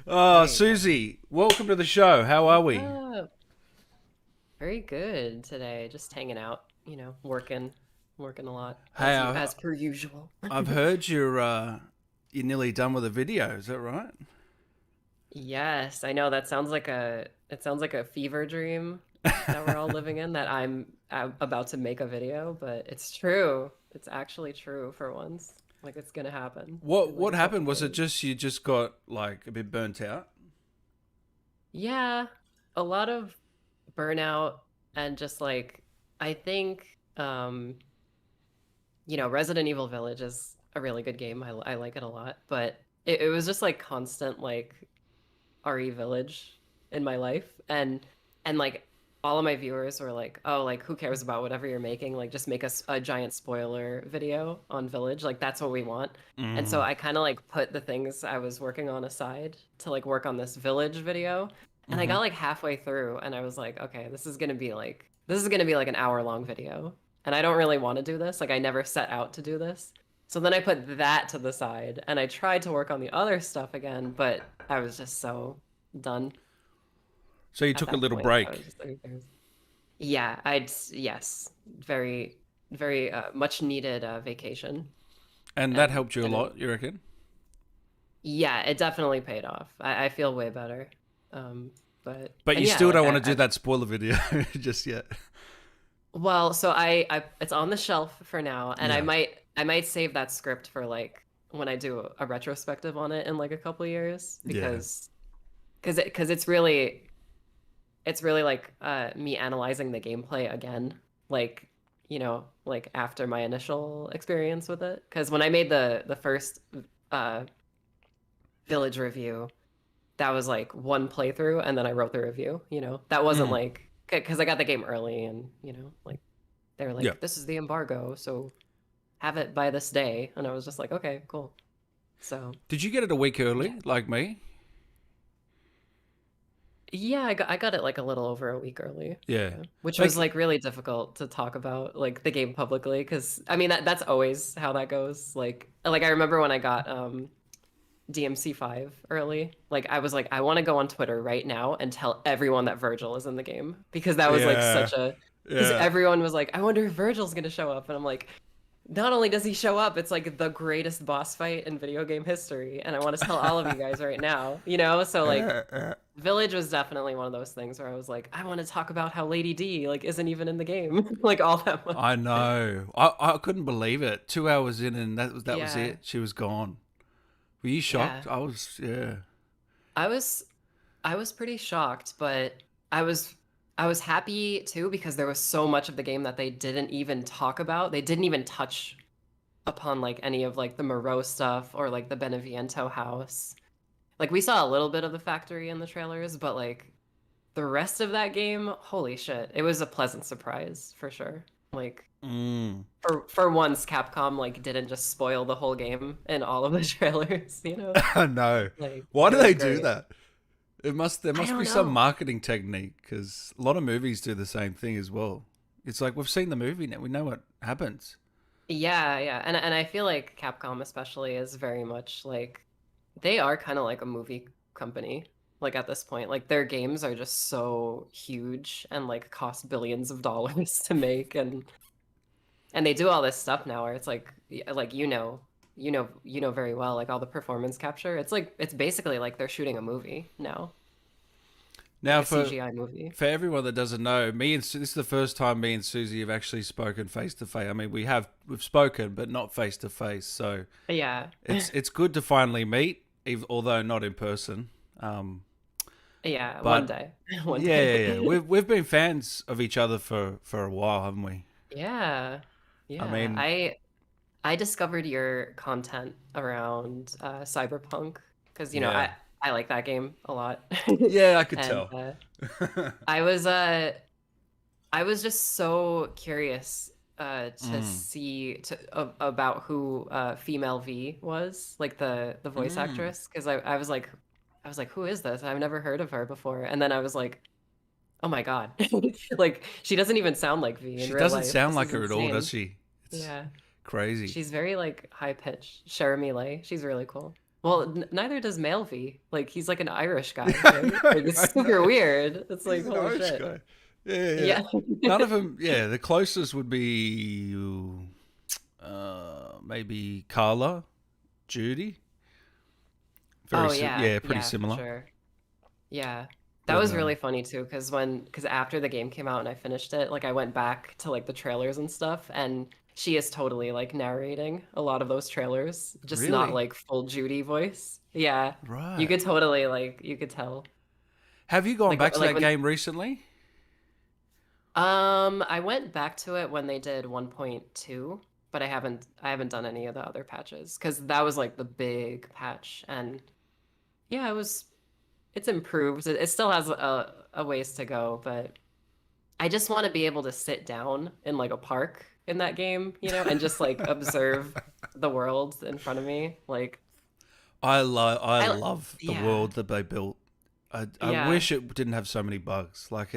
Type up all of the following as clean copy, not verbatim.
Oh, There you go. Susie, welcome to the show. How are What's we? up? Very good today. Just hanging out, working a lot Hey, as per usual. I've heard you're nearly done with a video. Is that right? Yes, I know that sounds like a fever dream that we're all living in that I'm about to make a video, but it's true. It's actually true for once. Like it's gonna happen What in like what a couple happened? Was it days. just you just got like a bit burnt out? Yeah, a lot of burnout and just like I think Resident Evil Village is a really good game. I like it a lot, but it was just like constant like RE Village in my life, and like all of my viewers were like, "Oh, like who cares about whatever you're making? Like just make us a giant spoiler video on Village. Like that's what we want." And so Mm, I kind of like put the things I was working on aside to like work on this Village video, and I mm-hmm. got like halfway through, and I was like, "Okay, this is gonna be like an hour-long video." And I don't really want to do this. Like I never set out to do this. So then I put that to the side and I tried to work on the other stuff again, but I was just so done So you at took a that little point. I was break, just like, yeah, yes, very, very much needed vacation. and that And helped you a and it, lot. You reckon? yeah, it definitely paid off. I feel way better. Um, but But and you yeah, still like don't want to do I that spoiler video just yet. well, so I it's on the shelf for now, and I Yeah. might I might save that script for like when I do a retrospective on it in like a couple of years Yeah. because it's really like me analyzing the gameplay again, like like after my initial experience with it. Because when I made the first uh, Village review, that was like one playthrough, and then I wrote the review. That wasn't Mm, like because I got the game early, and like they were yeah. like, "This is the embargo, so have it by this day," and I was just like, "Okay, cool." So Did you get it a week yeah. early, like me? Yeah, I got it like a little over a week early. Yeah. Yeah. Which was Like, like really difficult to talk about like the game publicly because I mean that's always how that goes. Like I remember when I got DMC5 early, like I was like I want to go on Twitter right now and tell everyone that Virgil is in the game because that was like yeah, such a because yeah. everyone was like I wonder if Virgil's going to show up and I'm like not only does he show up, it's like the greatest boss fight in video game history and I want to tell all of you guys right now, So like Village was definitely one of those things where I was like, I want to talk about how Lady D like isn't even in the game like all that much. I know. I couldn't believe it. 2 hours in, and that was Yeah, it. She was gone. Were you yeah. shocked? I was. Yeah. I was I was pretty shocked, but I was I was happy too because there was so much of the game that they didn't even talk about. They didn't even touch upon like any of like the Moreau stuff or like the Beneviento house. Like we saw a little bit of the factory in the trailers, but like the rest of that game, holy shit, it was a pleasant surprise for sure. Like Mm. for once, Capcom like didn't just spoil the whole game in all of the trailers, I know. Like Why it do was they do great. that? There I must be don't some know. marketing technique because a lot of movies do the same thing as well. It's like we've seen the movie now. We know what happens. Yeah, yeah, and I feel like Capcom especially is very much like they are kind of like a movie company. Like at this point, like their games are just so huge and like cost billions of dollars to make, and they do all this stuff now where it's like you know very well like all the performance capture. It's like it's basically like they're shooting a movie now, like Now, a CGI movie. for everyone that doesn't know, this is the first time me and Susie have actually spoken face to face. I mean, we've spoken, but not face to face. So Yeah. it's good to finally meet, although not in person. Um, Yeah, one but day. One yeah, yeah, yeah. day. We've been fans of each other for a while, haven't we? Yeah. I Yeah. mean, I discovered your content around Cyberpunk because yeah, I like that game a lot. yeah, I could And tell. I was uh I was just so curious to Mm. see about who female V was, like the voice Mm. actress, because I was like, who is this? I've never heard of her before. And then I was like, oh my God. Like she doesn't even sound like V in She real doesn't life. sound This like is her at all, does insane. she? It's Yeah. crazy. She's very like high pitched. Cherami Lay. She's really cool. Well, neither does Malvi. Like he's like an Irish Yeah, guy, I right? Like know, it's I super know. weird. It's He's like an holy Irish shit. guy. Yeah, yeah. Yeah. None of them. Yeah, the closest would be maybe Carla, Judy. Oh yeah, Yeah, pretty yeah, for similar. sure. Yeah. That But was really funny too, because after the game came out and I finished it, like I went back to like the trailers and stuff, and she is totally like narrating a lot of those trailers, just not really, like full Judy voice. Yeah. You right? could totally like you could tell. Have you gone Like back to like that when game recently? I went back to it when they did 1.2, but I haven't done any of the other patches because that was like the big patch, and yeah, it's improved. It still has a ways to go, but I just want to be able to sit down in like a park in that game, and just like observe the world in front of me. Like I I love the yeah. world that they built. I Yeah. wish it didn't have so many bugs. Like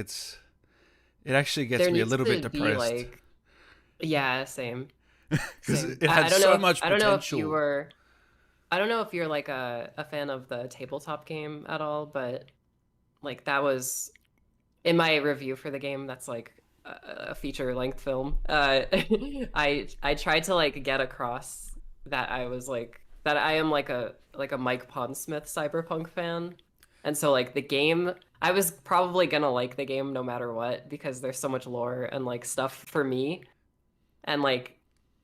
it actually gets There me a needs little bit to be depressed like yeah, same. because Same. it I had don't know so if much I don't know if you potential. were I don't know if you're like a fan of the tabletop game at all, but like that was in my review for the game, that's like a feature length film. I tried to like get across that I am like a Mike Pondsmith Cyberpunk fan. And so like the game, I was probably gonna like the game no matter what because there's so much lore and like stuff for me. And like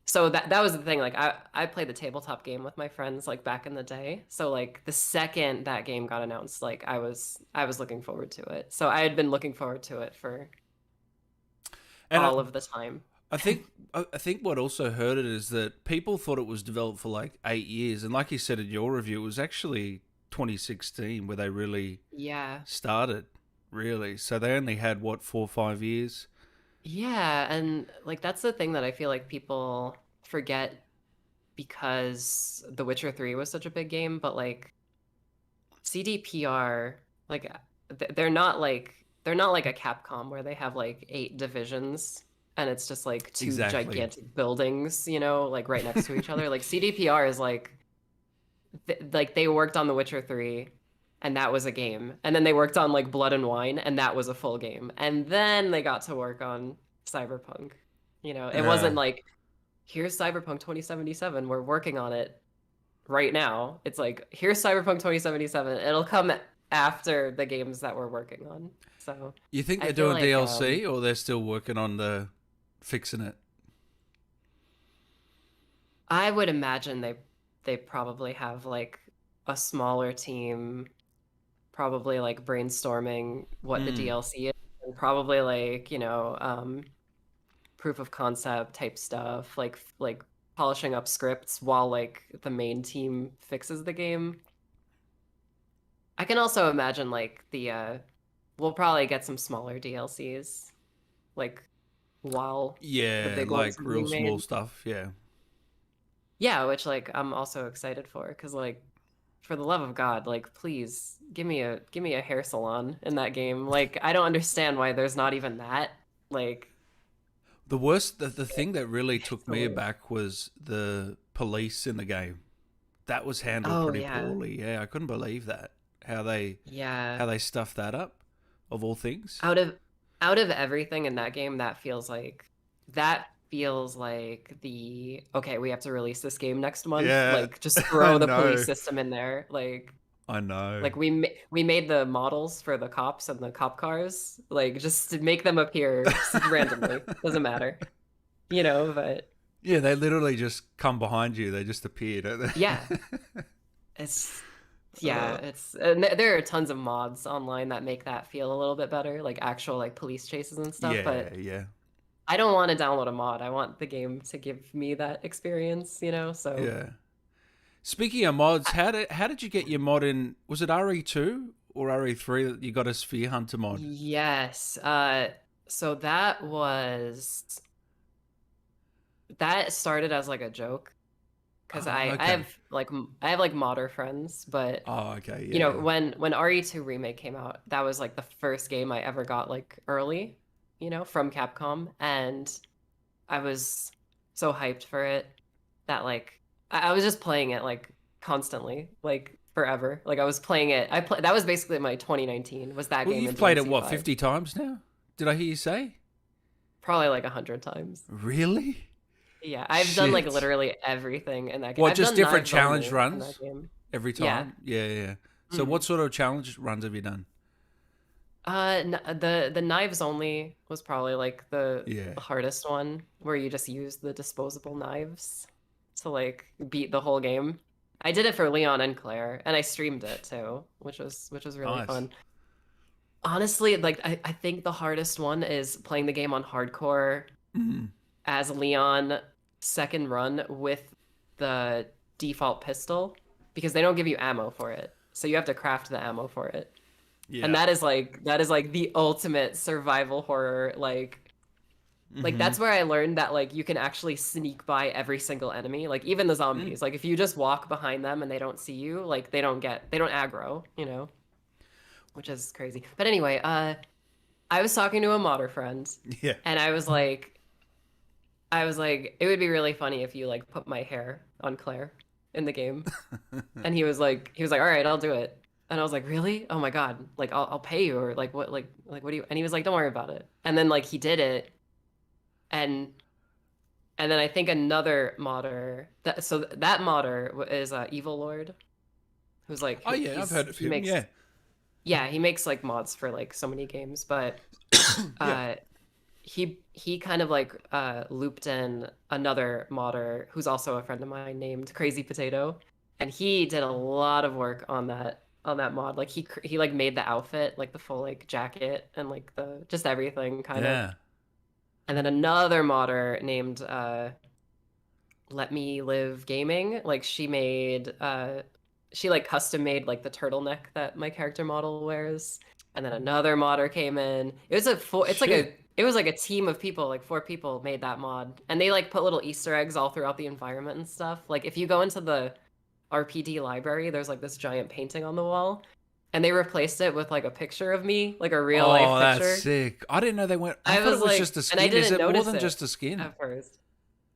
so that was the thing. Like I played the tabletop game with my friends like back in the day. So like the second that game got announced, like I was looking forward to it. So I had been looking forward to it for And all of the time. I think what also hurt it is that people thought it was developed for like 8 years, and like you said in your review, it was actually 2016 where they really Yeah. started. Really, so they only had what 4 or 5 years. Yeah, and like that's the thing that I feel like people forget because The Witcher 3 was such a big game, but like CDPR, like they're not like a Capcom where they have like 8 divisions and it's just like two Exactly. gigantic buildings, like right next to each other. Like CDPR is like they worked on The Witcher 3 and that was a game. And then they worked on like Blood and Wine and that was a full game. And then they got to work on Cyberpunk. It wasn't Yeah. like here's Cyberpunk 2077, we're working on it right now. It's like, here's Cyberpunk 2077. It'll come after the games that we're working on. So You think I they're feel doing like DLC or they're still working on the fixing it? I would imagine they probably have like a smaller team, probably like brainstorming what the Mm. DLC is, and probably like, proof of concept type stuff, like polishing up scripts while like the main team fixes the game. I can also imagine like we'll probably get some smaller DLCs like while the Yeah, big ones like are real being small made. stuff. Yeah. Yeah, which like I'm also excited for because like for the love of God, like please give me a hair salon in that game. Like I don't understand why there's not even that. Like The thing that really took it's the me worst. aback was the police in the game. That was handled Oh pretty yeah. poorly. Yeah, I couldn't believe that. How they Yeah. how they stuffed that up, of all things. Out of out of everything in that game, that feels like the okay, we have to release this game next month. Yeah, Like just I throw the police know. system in there. Like I know. like we made the models for the cops and the cop cars. Like just to make them appear randomly. Doesn't matter. But Yeah, they literally just come behind you. They just appear, don't yeah, they? it's yeah, uh, it's and there are tons of mods online that make that feel a little bit better, like actual like police chases and stuff, yeah, but yeah, I don't want to download a mod. I want the game to give me that experience. So yeah. Speaking of mods, I- how did you get your mod in? Was it RE2 or RE3 that you got a Sphere Hunter mod? yes. So that started as like a joke because Oh, I okay. have like modder friends, but Oh, okay. Yeah, yeah. when RE2 Remake came out, that was like the first game I ever got like early, from Capcom, and I was so hyped for it that like I was just playing it like constantly, like forever. Like I was playing it. That was basically my 2019 was that Well, game you've in played it what, DMC5. 50 times now? Did I hear you say? Probably like 100 times. Really? Yeah, I've done like Shit. literally everything in that game. What, I've just done different knives challenge only in that runs game. every Yeah. time? Yeah, yeah. So what Mhm. sort of challenge runs have you done? The knives only was probably like Yeah. the hardest one, where you just use the disposable knives to like beat the whole game. I did it for Leon and Claire, and I streamed it too, which was really Nice. fun. Honestly, like I think the hardest one is playing the game on hardcore Mm. as Leon second run with the default pistol because they don't give you ammo for it. So you have to craft the ammo for it. And Yeah. that is like the ultimate survival horror like Mm-hmm. that's where I learned that like you can actually sneak by every single enemy, like even the Mm. zombies. Like if you just walk behind them and they don't see you, like they don't aggro, which is crazy. But anyway, I was talking to a modder friend Yeah. and I was like, it would be really funny if you like put my hair on Claire in the game. And he was like, all right, I'll do it. And I was like, really? Oh my God. Like I'll pay you or like what do you and he was like, don't worry about it. And then like he did it and and then I think another modder that modder is Evil Lord, who's like Oh, yeah, I've heard of he him. makes Yeah. yeah, he makes like mods for like so many games, but Yeah. uh he kind of like looped in another modder who's also a friend of mine named Crazy Potato, and he did a lot of work on that mod. Like he like made the outfit, like the full like jacket and like the just everything kind of. Yeah. And then another modder named Let Me Live Gaming, like she like custom made like the turtleneck that my character model wears. And then another modder came in. Shit. It was like a team of people, like 4 people made that mod. And they like put little Easter eggs all throughout the environment and stuff. Like if you go into the RPD library, there's like this giant painting on the wall. And they replaced it with like a picture of me, like a real life Oh, that's picture. sick. I didn't know they went. I I thought it was was just like, a and I skin. Is didn't it more notice than it just a skin? at first.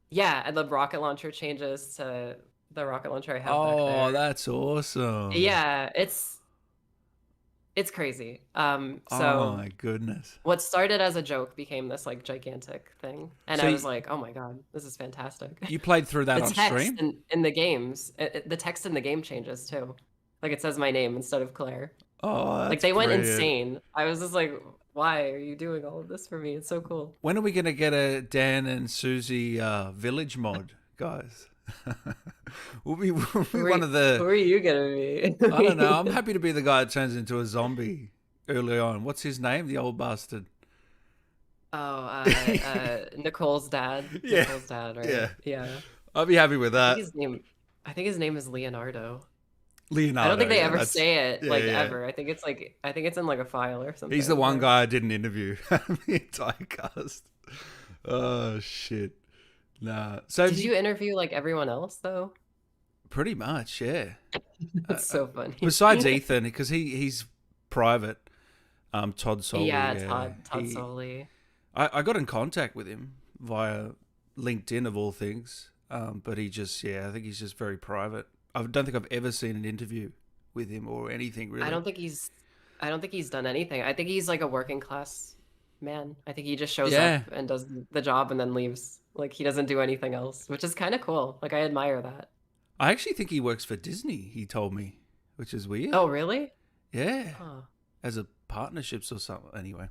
Yeah, and the rocket launcher changes to the rocket launcher I have back Oh, there. that's awesome. Yeah, it's crazy. Oh, So my goodness. what started as a joke became this like gigantic thing, and So I was like, oh my God, this is fantastic. you played through that The on text stream? in the games, the text in the game changes too. Like it says my name instead of Claire. Oh, Like that's they went brilliant. insane. I was just like, why are you doing all of this for me? It's so cool. When are we going to get a Dan and Suzi village mod, guys? we'll be Who are one you, of who the. are you gonna I don't know. be? I'm happy to be the guy that turns into a zombie early on. What's his name? The old bastard. Oh, Nicole's dad. Yeah. Nicole's dad, Yeah. right? Yeah. I'll be happy with I think that. his name I think his name is Leonardo. I don't think Leonardo. they Yeah, ever that's. say it Yeah, like yeah. ever. I think it's in like a file or He's the something. one Yeah. guy I didn't interview the entire cast. Oh shit. Nah. So have Did you you interview like everyone else though? pretty much, yeah. That's so funny. Besides Ethan, because he's private. Todd Soley, Yeah, yeah. Todd Soley. I got in contact with him via LinkedIn of all things. But he just, yeah, I think he's just very private. I don't think I've ever seen an interview with him or anything I really. don't think he's I don't think he's done anything. I think he's like a working class man. I think he just shows Yeah, up and does the job and then leaves. Like he doesn't do anything else, which is kind of cool. Like I admire that. I actually think he works for Disney. He told me, which is weird. Oh, really? Yeah, Huh. as a partnerships or something. Anyway,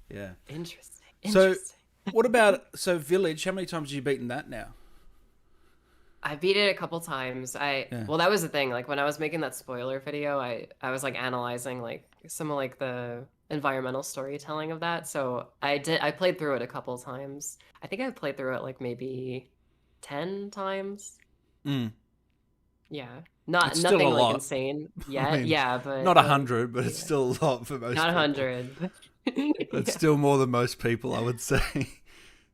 yeah. Interesting. So, Interesting. what about Village? How many times have you beaten that now? I beat it a couple times. Yeah. Well, that was the thing. Like when I was making that spoiler video, I was like analyzing like some of like the environmental storytelling of that. So I played through it a couple times. I think I played through it like maybe 10 times. Mm. Yeah. It's still a Nothing like lot. insane I yet. mean, Yeah, not but 100, but it's yeah. still a lot for most Not people. 100. It's Yeah. still more than most people, I would say.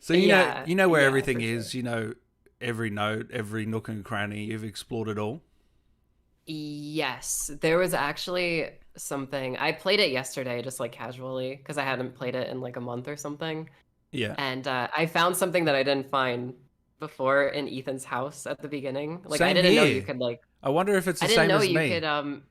So Yeah. you know where Yeah, everything for sure. is. You know every note, every nook and cranny. You've explored it all. Yes, there was actually something. I played it yesterday just like casually because I hadn't played it in like a month or something. Yeah. And I found something that I didn't find before in Ethan's house at the beginning. Like I Same didn't know you here. could like I wonder if it's I the didn't same know as you me. could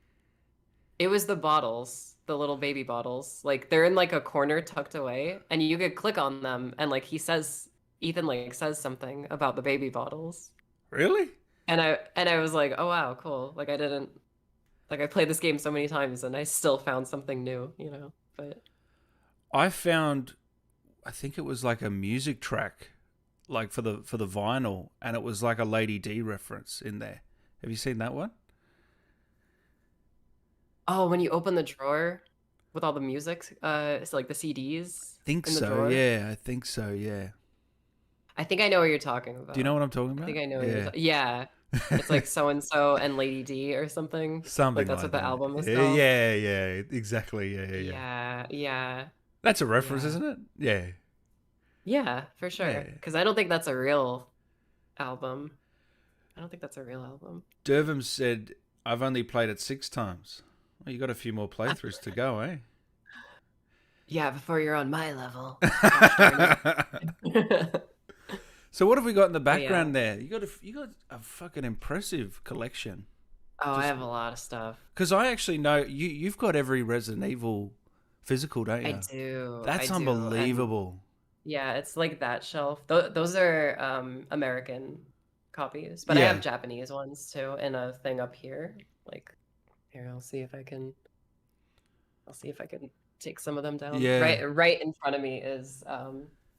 it was the bottles, the little baby bottles. Like they're in like a corner tucked away and you could click on them and like Ethan like says something about the baby bottles. Really? And I was like, "Oh wow, cool." Like I didn't like I played this game so many times and I still found something new, you know. But I found, I think it was like a music track, like for the vinyl, and it was like a Lady D reference in there. Have you seen that one? oh, when you open the drawer with all the music, it's like the CDs Think in the so. drawer. Yeah, I think so. Yeah. I think I know what you're talking Do you know about. what I'm talking I about? think I know what you're Yeah. talking. Yeah. It's like so and so and Lady D or something. Like Something that's what like the that. album was Yeah, called. yeah, yeah. Exactly. Yeah, yeah, yeah. Yeah, yeah, That's a reference, yeah. isn't it? Yeah. Yeah, for Yeah. sure. Because I don't think that's a real album. I don't think that's a real album. Dervum said, I've only played it 6 times. Well, you got a few more playthroughs to go, eh? Yeah, before you're on my level. Gosh darn it. So what have we got in the But yeah. background there? You got a fucking impressive collection. Oh, I Just have a lot of stuff. because I actually know you've got every Resident Evil physical, don't I you? do. I That's do. And unbelievable. yeah, it's like that shelf. Those are American copies, but I Yeah. have Japanese ones too in a thing up here. Like here, I'll see if I can take some of them down. Yeah. Right in front of me is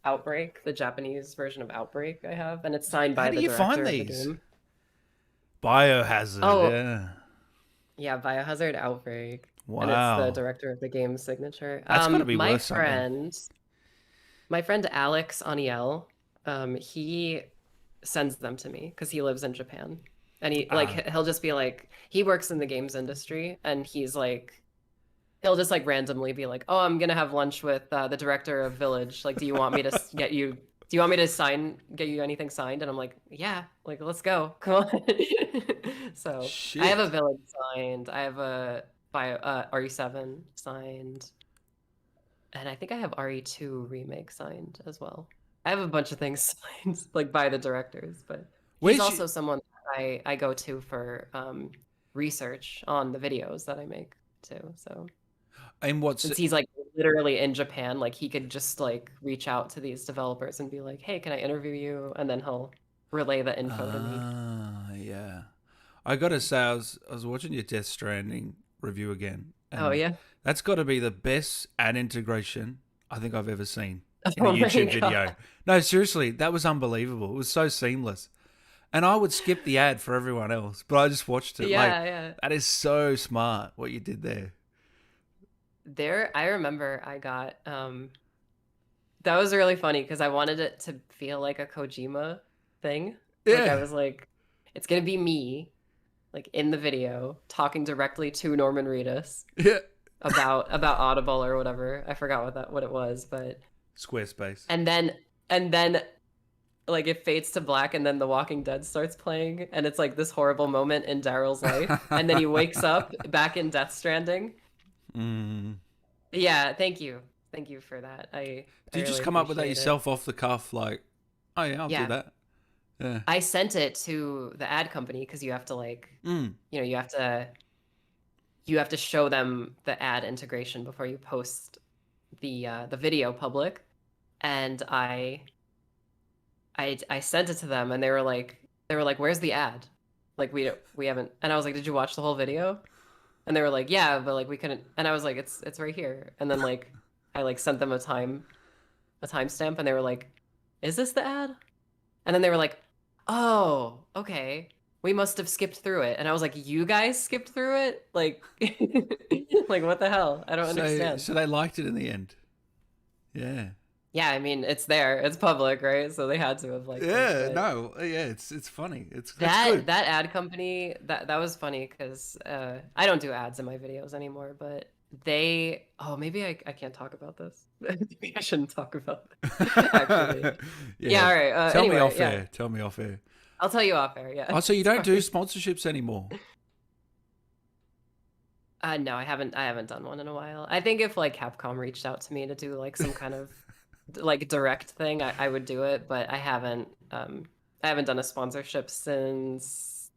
Outbreak, the Japanese version of Outbreak I have, and it's signed How by do the you find director of the these? game. Biohazard. Oh, Yeah. yeah, Biohazard Outbreak, and it's the Wow. director of the game's signature. That's got to be worth something. My friend Alex Aniel, he sends them to me because he lives in Japan. And he like Ah. he'll just be like he works in the games industry and he's like he'll just like randomly be like, "Oh, I'm gonna have lunch with the director of Village. Like, do you want me to get you? Do you want me to get you anything signed?" And I'm like, "Yeah, like let's go, come on." So I have a Shit. Village signed. I have a RE7 signed, and I think I have RE2 remake signed as well. I have a bunch of things signed like by the directors, but he's Where's you? also someone I go to for research on the videos that I make too. So And what's since he's like literally in Japan, like he could just like reach out to these developers and be like, "Hey, can I interview you?" And then he'll relay the info to me. Yeah. I gotta say, I was watching your Death Stranding review again, Oh and yeah. that's got to be the best ad integration I think I've ever seen in a Oh my YouTube God. video. No, seriously, that was unbelievable. It was so seamless, and I would skip the ad for everyone else, but I just watched it. Like Yeah, yeah. that is so smart what you did there. There, I remember I got that was really funny because I wanted it to feel like a Kojima thing. Like I Yeah, was like, it's gonna be me, like in the video, talking directly to Norman Reedus yeah. about Audible or whatever. I forgot what it was, but Squarespace. and then and then like it fades to black and then The Walking Dead starts playing and it's like this horrible moment in Daryl's life and then he wakes up back in Death Stranding. Mm. Yeah, thank you. Thank you for that. I Did you just really come up with that appreciate it. yourself off the cuff? Like, oh yeah, I'll do Yeah, that. Yeah. I sent it to the ad company because you have to like, Mm. you know, you have to show them the ad integration before you post the video public. And I sent it to them and they were like, "Where's the ad?" Like we haven't. And I was like, "Did you watch the whole video?" And they were like, "Yeah, but like we couldn't." And I was like, "It's right here." And then like I like sent them a timestamp and they were like, "Is this the ad?" And then they were like, "Oh, okay. We must have skipped through it." And I was like, "You guys skipped through it? Like like what the hell? I don't understand." So they liked it in the end. Yeah. Yeah, I mean, it's there. It's public, right? So they had to have liked it. Yeah, But no, yeah, it's funny. That's good. that ad company, that was funny because I don't do ads in my videos anymore, but they oh maybe I can't talk about this. Maybe I shouldn't talk about this. Actually. Yeah, Yeah. all right. Tell me Anyway, off yeah. air. Tell me off air. I'll tell you off air. Yeah. Oh, so you don't do Sorry. sponsorships anymore? No, I haven't done one in a while. I think if like Capcom reached out to me to do like some kind of like direct thing, I would do it, but I haven't done a sponsorship since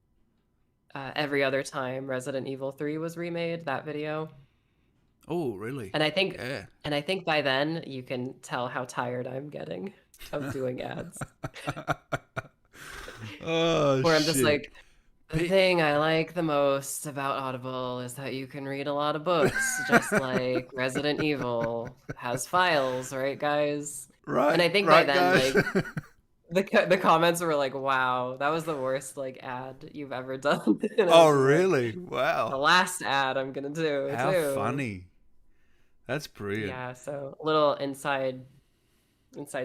every other time Resident Evil 3 was remade, that video. Oh, really? And I think Yeah. and I think by then you can tell how tired I'm getting of doing ads. Oh Where I'm just shit. like, the Pe- thing I like the most about Audible is that you can read a lot of books, just like Resident Evil has files, right, guys? And right, I think by right, then, guys. like, the comments were like, "Wow, that was the worst like ad you've ever done." And I Oh, was just like, really? "The Wow. last ad I'm gonna do How too." funny. That's brilliant. Yeah, so a little inside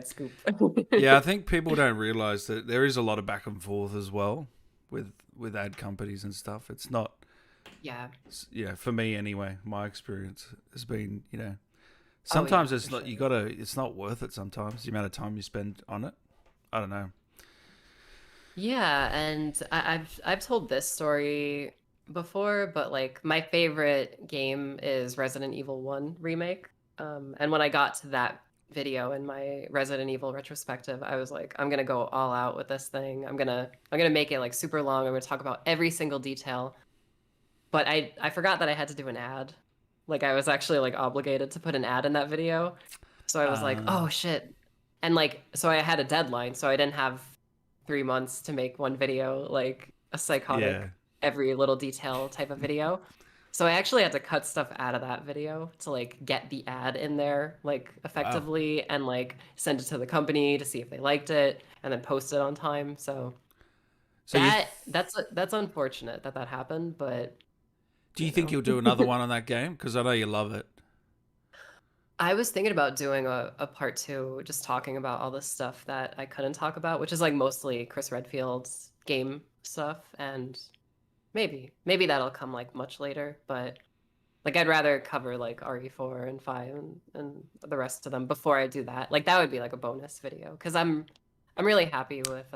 scoop. Yeah, I think people don't realize that there is a lot of back and forth as well with ad companies and stuff. It's not, Yeah. for me anyway, my experience has been, Oh sometimes yeah, it's for not, sure. it's not worth it sometimes, the amount of time you spend on it. I don't know. Yeah, and I've told this story before, but like my favorite game is Resident Evil 1 remake. And when I got to that video in my Resident Evil retrospective, I was like, I'm gonna go all out with this thing. I'm gonna make it like super long. I'm gonna talk about every single detail. But I forgot that I had to do an ad. Like I was actually like obligated to put an ad in that video. So I was like, Uh, oh shit. And like so I had a deadline, so I didn't have 3 months to make one video, like a yeah. psychotic every little detail type of video. So I actually had to cut stuff out of that video to like get the ad in there like Wow. effectively and like send it to the company to see if they liked it and then post it on time. So So that's unfortunate that that happened, but do you you think know. you'll do another one on that game? Because I know you love it. I was thinking about doing a part two, just talking about all the stuff that I couldn't talk about, which is like mostly Chris Redfield's game stuff, and maybe that'll come like much later, but like I'd rather cover like RE4 and 5 and the rest of them before I do that. Like that would be like a bonus video because I'm really happy with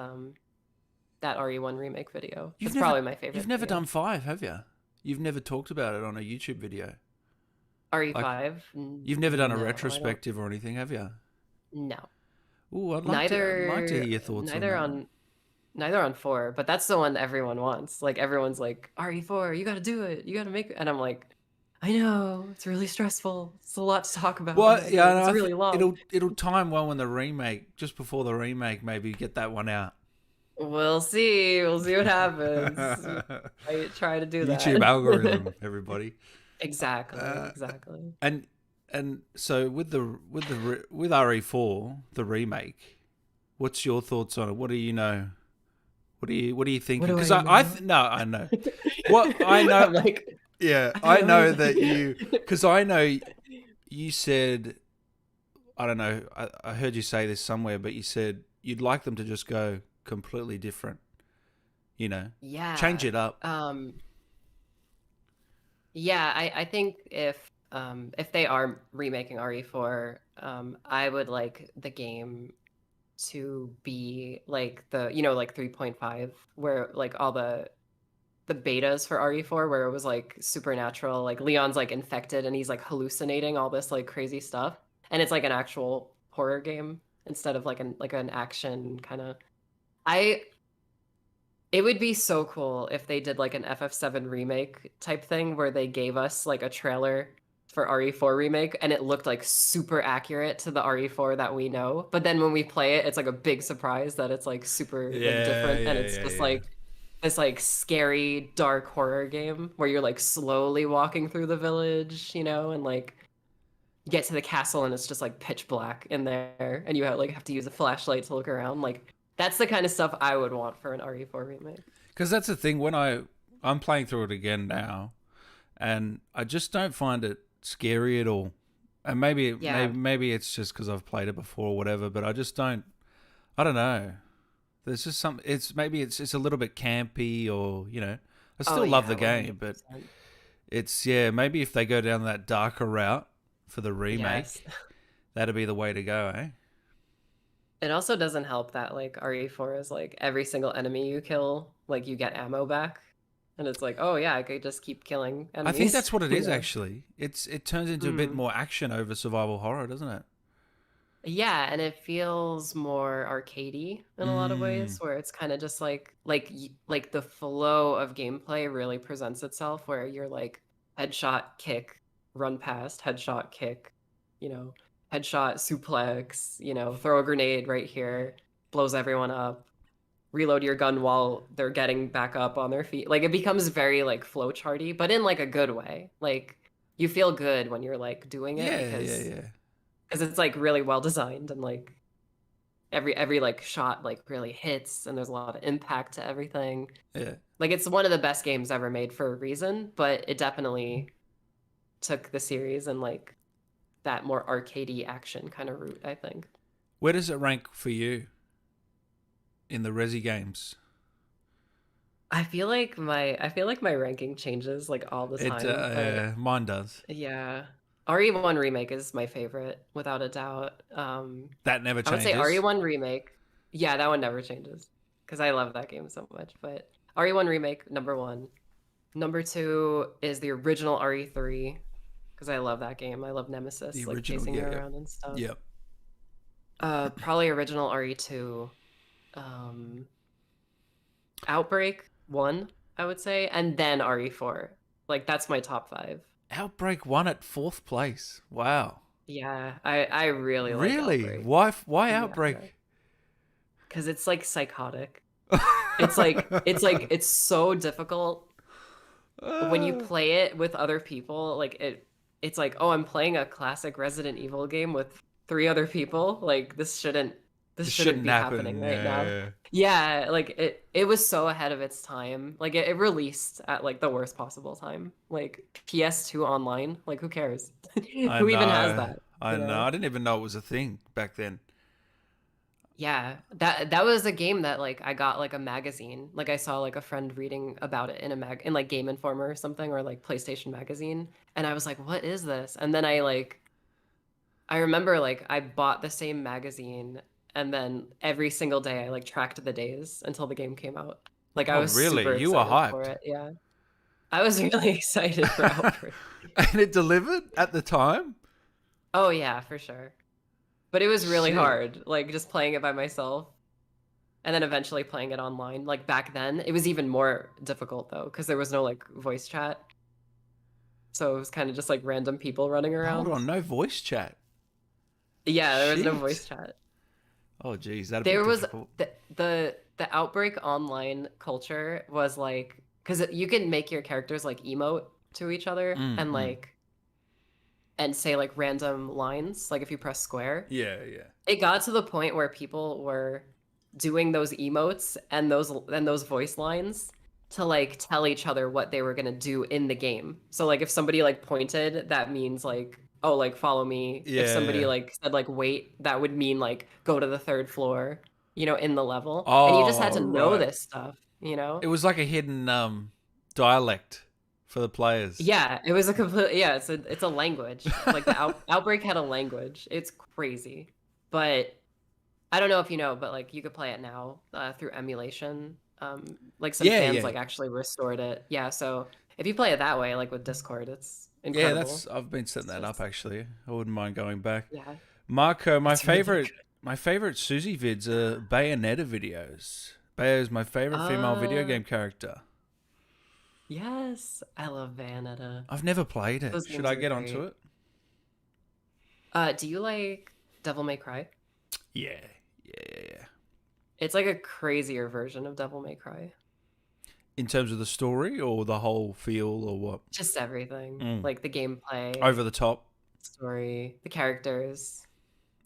that RE1 remake video. You've It's never probably my you've favorite never video. done 5, have you? You've never talked about it on a YouTube video. Like RE5? you've never done a No, I don't. retrospective or anything, have you? No. Oh, I'd like to hear Neither your thoughts on neither that. on neither on 4, but that's the one everyone wants. Like everyone's like, RE4, you got to do it. You got to make it. And I'm like, I know, it's really stressful. It's a lot to talk about in Well, that yeah, game. no, It's I really long. it'll time well when the remake, just before the remake, maybe get that one out. We'll see. We'll see what happens. I try to do YouTube that. algorithm, everybody. Exactly, Uh, exactly. and so with RE4, the remake, what's your thoughts on it? What do you know? What are you What thinking? do Because I know? no, I know. What I know, I'm like, yeah, I I know know that everything. you, because I know you said, I don't know, I heard you say this somewhere, but you said you'd like them to just go completely different, you know, change Yeah. it up. Um, yeah, I think if they are remaking RE4, I would like the game to be like the, like 3.5 where like all the betas for RE4 where it was like supernatural, like Leon's like infected and he's like hallucinating all this like crazy stuff. And it's like an actual horror game instead of like an action kind of. I It would be so cool if they did like an FF7 remake type thing where they gave us like a trailer for RE4 remake and it looked like super accurate to the RE4 that we know. But then when we play it, it's like a big surprise that it's like super like Yeah, different and yeah, it's yeah, just yeah. like this like scary dark horror game where you're like slowly walking through the village, and like get to the castle and it's just like pitch black in there and you have to use a flashlight to look around. Like that's the kind of stuff I would want for an RE4 remake. Because that's the thing. When I'm playing through it again now, and I just don't find it scary at all. And Yeah. maybe it's just because I've played it before or whatever. But I just don't. I don't know. There's just some. It's a little bit campy, or I Oh still love the yeah, game, but 100%. it's maybe if they go down that darker route for the Yes. remake, that'd be the way to go, eh? It also doesn't help that like RE4 is like every single enemy you kill, like you get ammo back. And it's like, oh yeah, I could just keep killing I think enemies. that's what it is actually. It turns into a bit Mm. more action over survival horror, doesn't it? Yeah, and it feels more arcadey in a lot of ways, Mm, where it's kind of just like the flow of gameplay really presents itself, where you're like headshot, kick, run past, headshot, kick, you know, headshot, suplex, throw a grenade right here, blows everyone up, reload your gun while they're getting back up on their feet. Like it becomes very like flow charty, but in like a good way. Like you feel good when you're like doing it yeah, yeah, because yeah, it's like really well designed and like every like shot like really hits and there's a lot of impact to everything. yeah. Like it's one of the best games ever made for a reason, but it definitely took the series and like that more arcadey action kind of route, I think. Where does it rank for you in the Resi games? I feel like my ranking changes like all the It, time, but mine does. yeah. RE1 Remake is my favorite without a doubt. That never I would say changes. RE1 Remake. Yeah, that one never changes because I love that game so much, but RE1 Remake number 1. Number 2 is the original RE3 because I love that game. I love The Nemesis like original, chasing yeah, you yep, around and stuff. yep. Probably original RE2. Um, Outbreak 1, I would say, and then RE4. Like that's my top 5. Outbreak won at fourth place. Wow. Yeah, I really like Really? Outbreak. Why Yeah, Outbreak? because it's like psychotic. It's so difficult when you Uh, play it with other people. Like it's like, oh, I'm playing a classic Resident Evil game with 3 other people. Like this this shouldn't shouldn't be happening happen. right now. Yeah. Yeah, like it was so ahead of its time. Like it released at like the worst possible time. Like PS2 online. Like who cares? I Who even has know. that? I You know. know? I didn't even know it was a thing back then. Yeah, that was a game that like I got like a magazine. Like I saw like a friend reading about it in a mag in like Game Informer or something or like PlayStation magazine, and I was like, "What is this?" And then I remember like I bought the same magazine, and then every single day I like tracked the days until the game came out. Like I Oh, was really? super You were excited for hyped. it. Yeah. I was really excited for Outbreak. And it delivered at the time? Oh yeah, for sure. But it was really Shit. hard, like just playing it by myself. And then eventually playing it online. Like back then, it was even more difficult though, because there was no like voice chat. So it was kind of just like random people running Hold around. on, no voice chat. Yeah, there was no voice Shit. chat. Oh, geez, that'd be There was difficult. the Outbreak online culture was like because you can make your characters like emote to each other Mm, mm. and say like random lines, like if you press square. Yeah, yeah. It got to the point where people were doing those emotes and those voice lines to like tell each other what they were gonna do in the game. So like if somebody like pointed, that means like, oh, like follow me. If Yeah, somebody yeah. like said like wait, that would mean like go to the third floor, in the level. And you just had Oh, to know right. this stuff. It was like a hidden dialect for the players. Yeah, it was a complete yeah, it's a language. Like the Outbreak had a language. It's crazy. But I don't know if you know, but like you could play it now through emulation. Like some Yeah, fans yeah. like actually restored it. Yeah, so if you play it that way, like with Discord, it's Yeah, incredible. that's I've been setting It's that up just actually. I wouldn't mind going back. yeah, Marco, it's really good. my favorite Suzi vids are Bayonetta videos. Bayo is my favorite female video Uh, game character. yes, I love Bayonetta. I've never played it. Those Should games I are get onto great. it? Do you like Devil May Cry? Yeah. Yeah, yeah, yeah. It's like a crazier version of Devil May Cry. In terms of the story or the whole feel or what? Just everything, Mm. like the gameplay, Over the top. story, the characters.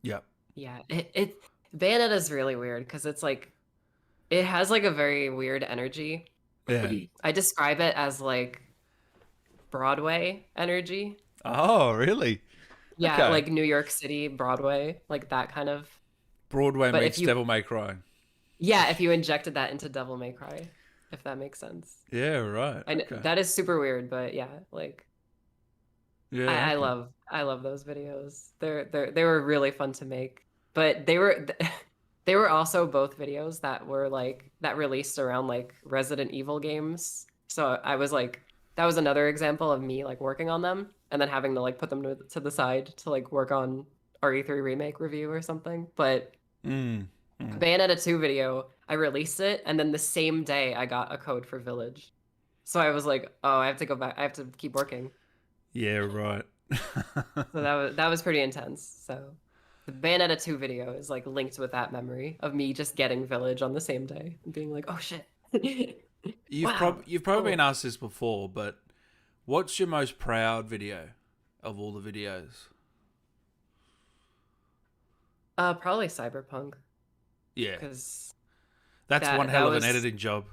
Yep. Yeah, it Bayonetta's really weird because it's like it has like a very weird energy. Yeah. I describe it as like Broadway energy. Oh, really? Yeah, Okay. like New York City Broadway, like that kind of. Broadway But meets Devil May Cry. if you injected that into Devil May Cry, if that makes sense. Yeah, right. I know Okay. that is super weird, but yeah, like Yeah, I okay. love those videos. They were really fun to make, but they were they were also both videos that were like that released around like Resident Evil games. So I was like that was another example of me like working on them and then having to like put them to the side to like work on RE3 remake review or something. But Mm. the Mm. Bayonetta 2 video, I released it, and then the same day I got a code for Village. So I was like, oh, I have to go back. I have to keep working. Yeah, right. So that was pretty intense. So the Bayonetta 2 video is like linked with that memory of me just getting Village on the same day and being like, oh shit. Wow. You've probably been Cool. asked this before, but what's your most proud video of all the videos? Probably Cyberpunk, Yeah, because that's one that hell of an was, editing job.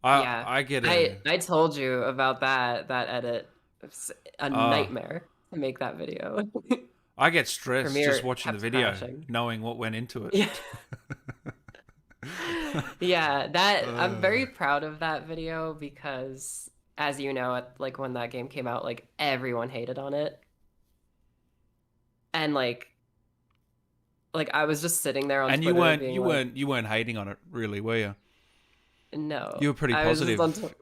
yeah. I get a I told you about that edit. It's a uh nightmare to make that video. I get stressed just Premiere watching the kept video, crashing. knowing what went into it. Yeah. Yeah, that I'm uh, very proud of that video because as you know, like when that game came out, like everyone hated on it. And like I was just sitting there on and Twitter being like, you weren't hating on it really, were you? no. You were pretty I was just on positive.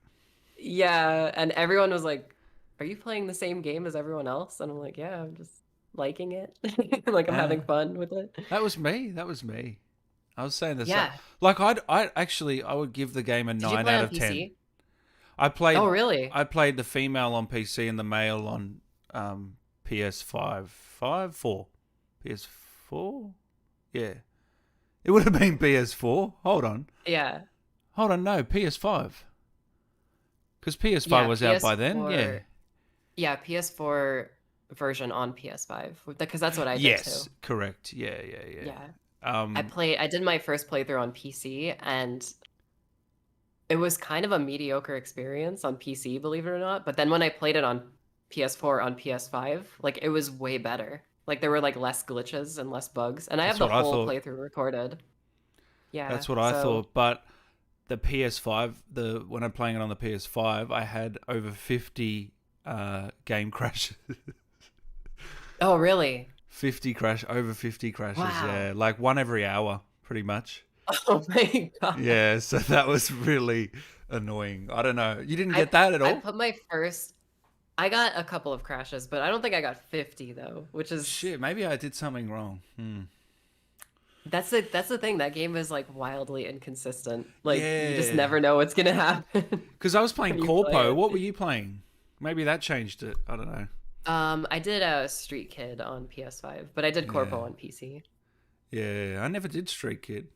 yeah, and everyone was like, "Are you playing the same game as everyone else?" And I'm like, "Yeah, I'm just liking it." Like I'm Uh, having fun with it. that was me. That was me. I was saying the same. Yeah. Like I actually I would give the game a Did you 9 play out on of 10. PC? I Oh, played really? I played the female on PC and the male on PS5, 4, PS4. Yeah, it would have been PS4. Yeah. No, PS5, because PS5 Yeah, was out by then. Yeah. PS4. Yeah, PS4 version on PS5 because that's what I did too. Yes, correct. Yeah, yeah, Yeah. yeah. I did my first playthrough on PC and it was kind of a mediocre experience on PC, believe it or not. But then when I played it on PS4 on PS5, like it was way better. Like there were like less glitches and less bugs. And I have That's the what I whole thought. playthrough recorded. Yeah. That's what I So, thought. But the PS5, the when I'm playing it on the PS5, I had over 50 game crashes. oh, really? 50 crash over 50 crashes. Wow. Yeah, like one every hour, pretty much. Oh my God. Yeah, so that was really annoying. I don't know. You didn't I get that at I all? put my first I got a couple of crashes, but I don't think I got 50 though, which is Shit, maybe I did something wrong. that's the thing. That game is like wildly inconsistent. Like you just Yeah, never know what's gonna happen because I was playing when you play Corpo. What it. were you playing? Maybe that changed it. I don't know. I did a Street Kid on PS5, but I did Yeah, Corpo on PC. yeah. I never did Street Kid.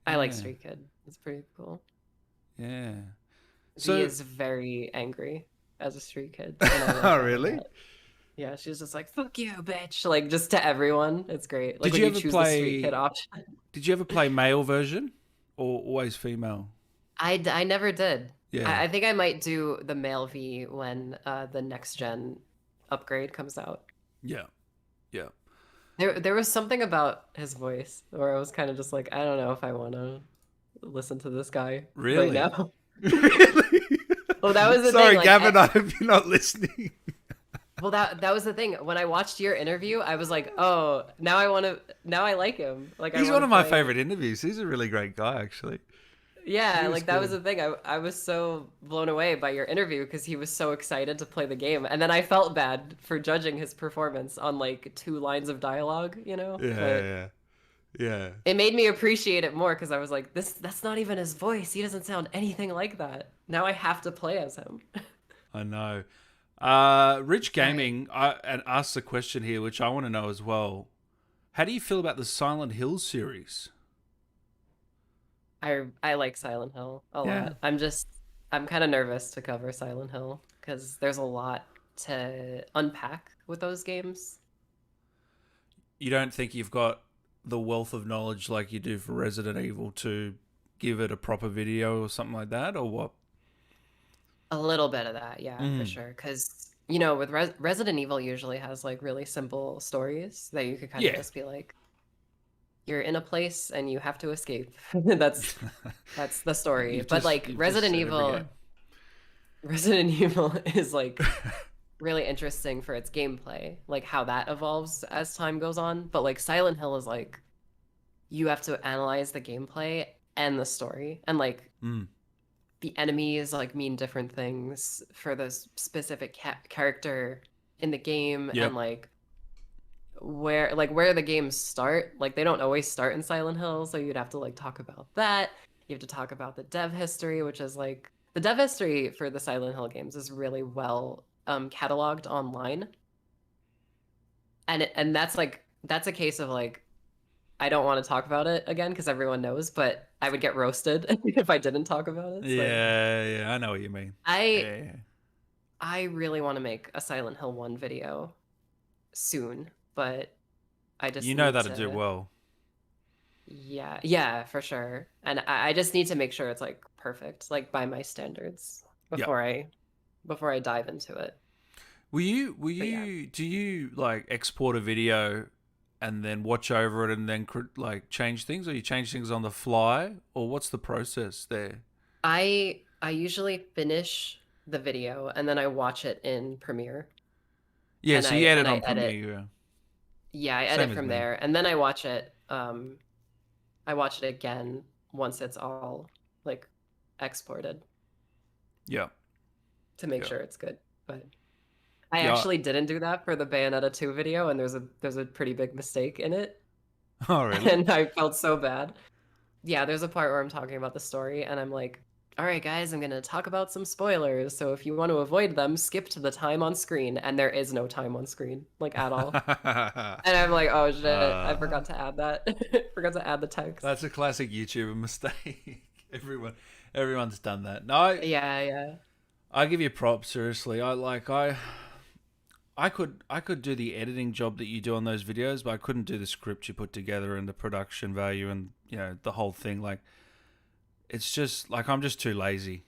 I like Yeah, Street Kid. It's pretty cool. yeah. V So, is very angry as a Street Kid, and I love oh that really? about it. Yeah, she's just like, fuck you, bitch. Like just to everyone. It's great. Like Did when you you ever choose the Street Kid play? option. Did you ever play male version or always female? I never did. Yeah, I think I might do the male V when the next gen upgrade comes out. yeah, yeah. There was something about his voice where I was kind of just like, I don't know if I want to listen to this guy right Really? now. Really? Well, that was the thing. Sorry, Like, Gavin, I hope you're not listening. well, that was the thing. When I watched your interview, I was like, oh, now I want to. Now I like him. Like, I He's want one to of my play. favorite interviews. He's a really great guy, actually. He Yeah, was like that was good. the thing. I was so blown away by your interview because he was so excited to play the game, and then I felt bad for judging his performance on like two lines of dialogue, you know. Yeah, But yeah, yeah. it made me appreciate it more because I was like, this that's not even his voice. He doesn't sound anything like that. Now I have to play as him. I know. Rich All right. Gaming and asked a question here, which I want to know as well. How do you feel about the Silent Hill series? I like Silent Hill a Yeah. lot. I'm kind of nervous to cover Silent Hill because there's a lot to unpack with those games. You don't think you've got the wealth of knowledge like you do for Resident Evil to give it a proper video or something like that, or what? A little bit of that, yeah, for Mm. sure. Because, with Resident Evil usually has like really simple stories that you could kind of Yeah. just be like, you're in a place and you have to escape. That's the story. But like You've just said every game. Resident Evil is like really interesting for its gameplay, like how that evolves as time goes on. But like Silent Hill is like you have to analyze the gameplay and the story, and like Mm. the enemies like mean different things for the specific character in the game, and Yep. like where the games start. Like they don't always start in Silent Hill, so you'd have to like talk about that. You have to talk about the dev history, which is like the dev history for the Silent Hill games is really well cataloged online. And that's like that's a case of like I don't want to talk about it again because everyone knows, but I would get roasted if I didn't talk about it. So Yeah, yeah, I know what you mean. I Yeah. I really want to make a Silent Hill 1 video soon, but I just You know need that'll do to, well. yeah, for sure. And I just need to make sure it's like perfect, like by my standards Yep. before I dive into it. Will But yeah, you do you like export a video and then watch over it and then like change things, or you change things on the fly, or what's the process there? I usually finish the video and then I watch it in Premiere Yeah, so you and edit I on edit. Premiere. Yeah. Yeah, I edit Same as from me. there and then I watch it again once it's all like exported Yeah. to make Yeah. sure it's good. But I Yeah. actually didn't do that for the Bayonetta 2 video, and there's a pretty big mistake in it, Oh, really? and I felt so bad. Yeah, there's a part where I'm talking about the story, and I'm like, "All right, guys, I'm gonna talk about some spoilers. So if you want to avoid them, skip to the time on screen." And there is no time on screen, like at all. And I'm like, "Oh shit, I uh, forgot to add that. Forgot to add the text." that's a classic YouTuber mistake. Everyone's done that. No, Yeah, yeah. I give you props. Seriously, I could do the editing job that you do on those videos, but I couldn't do the script you put together and the production value and the whole thing. Like it's just like I'm just too lazy.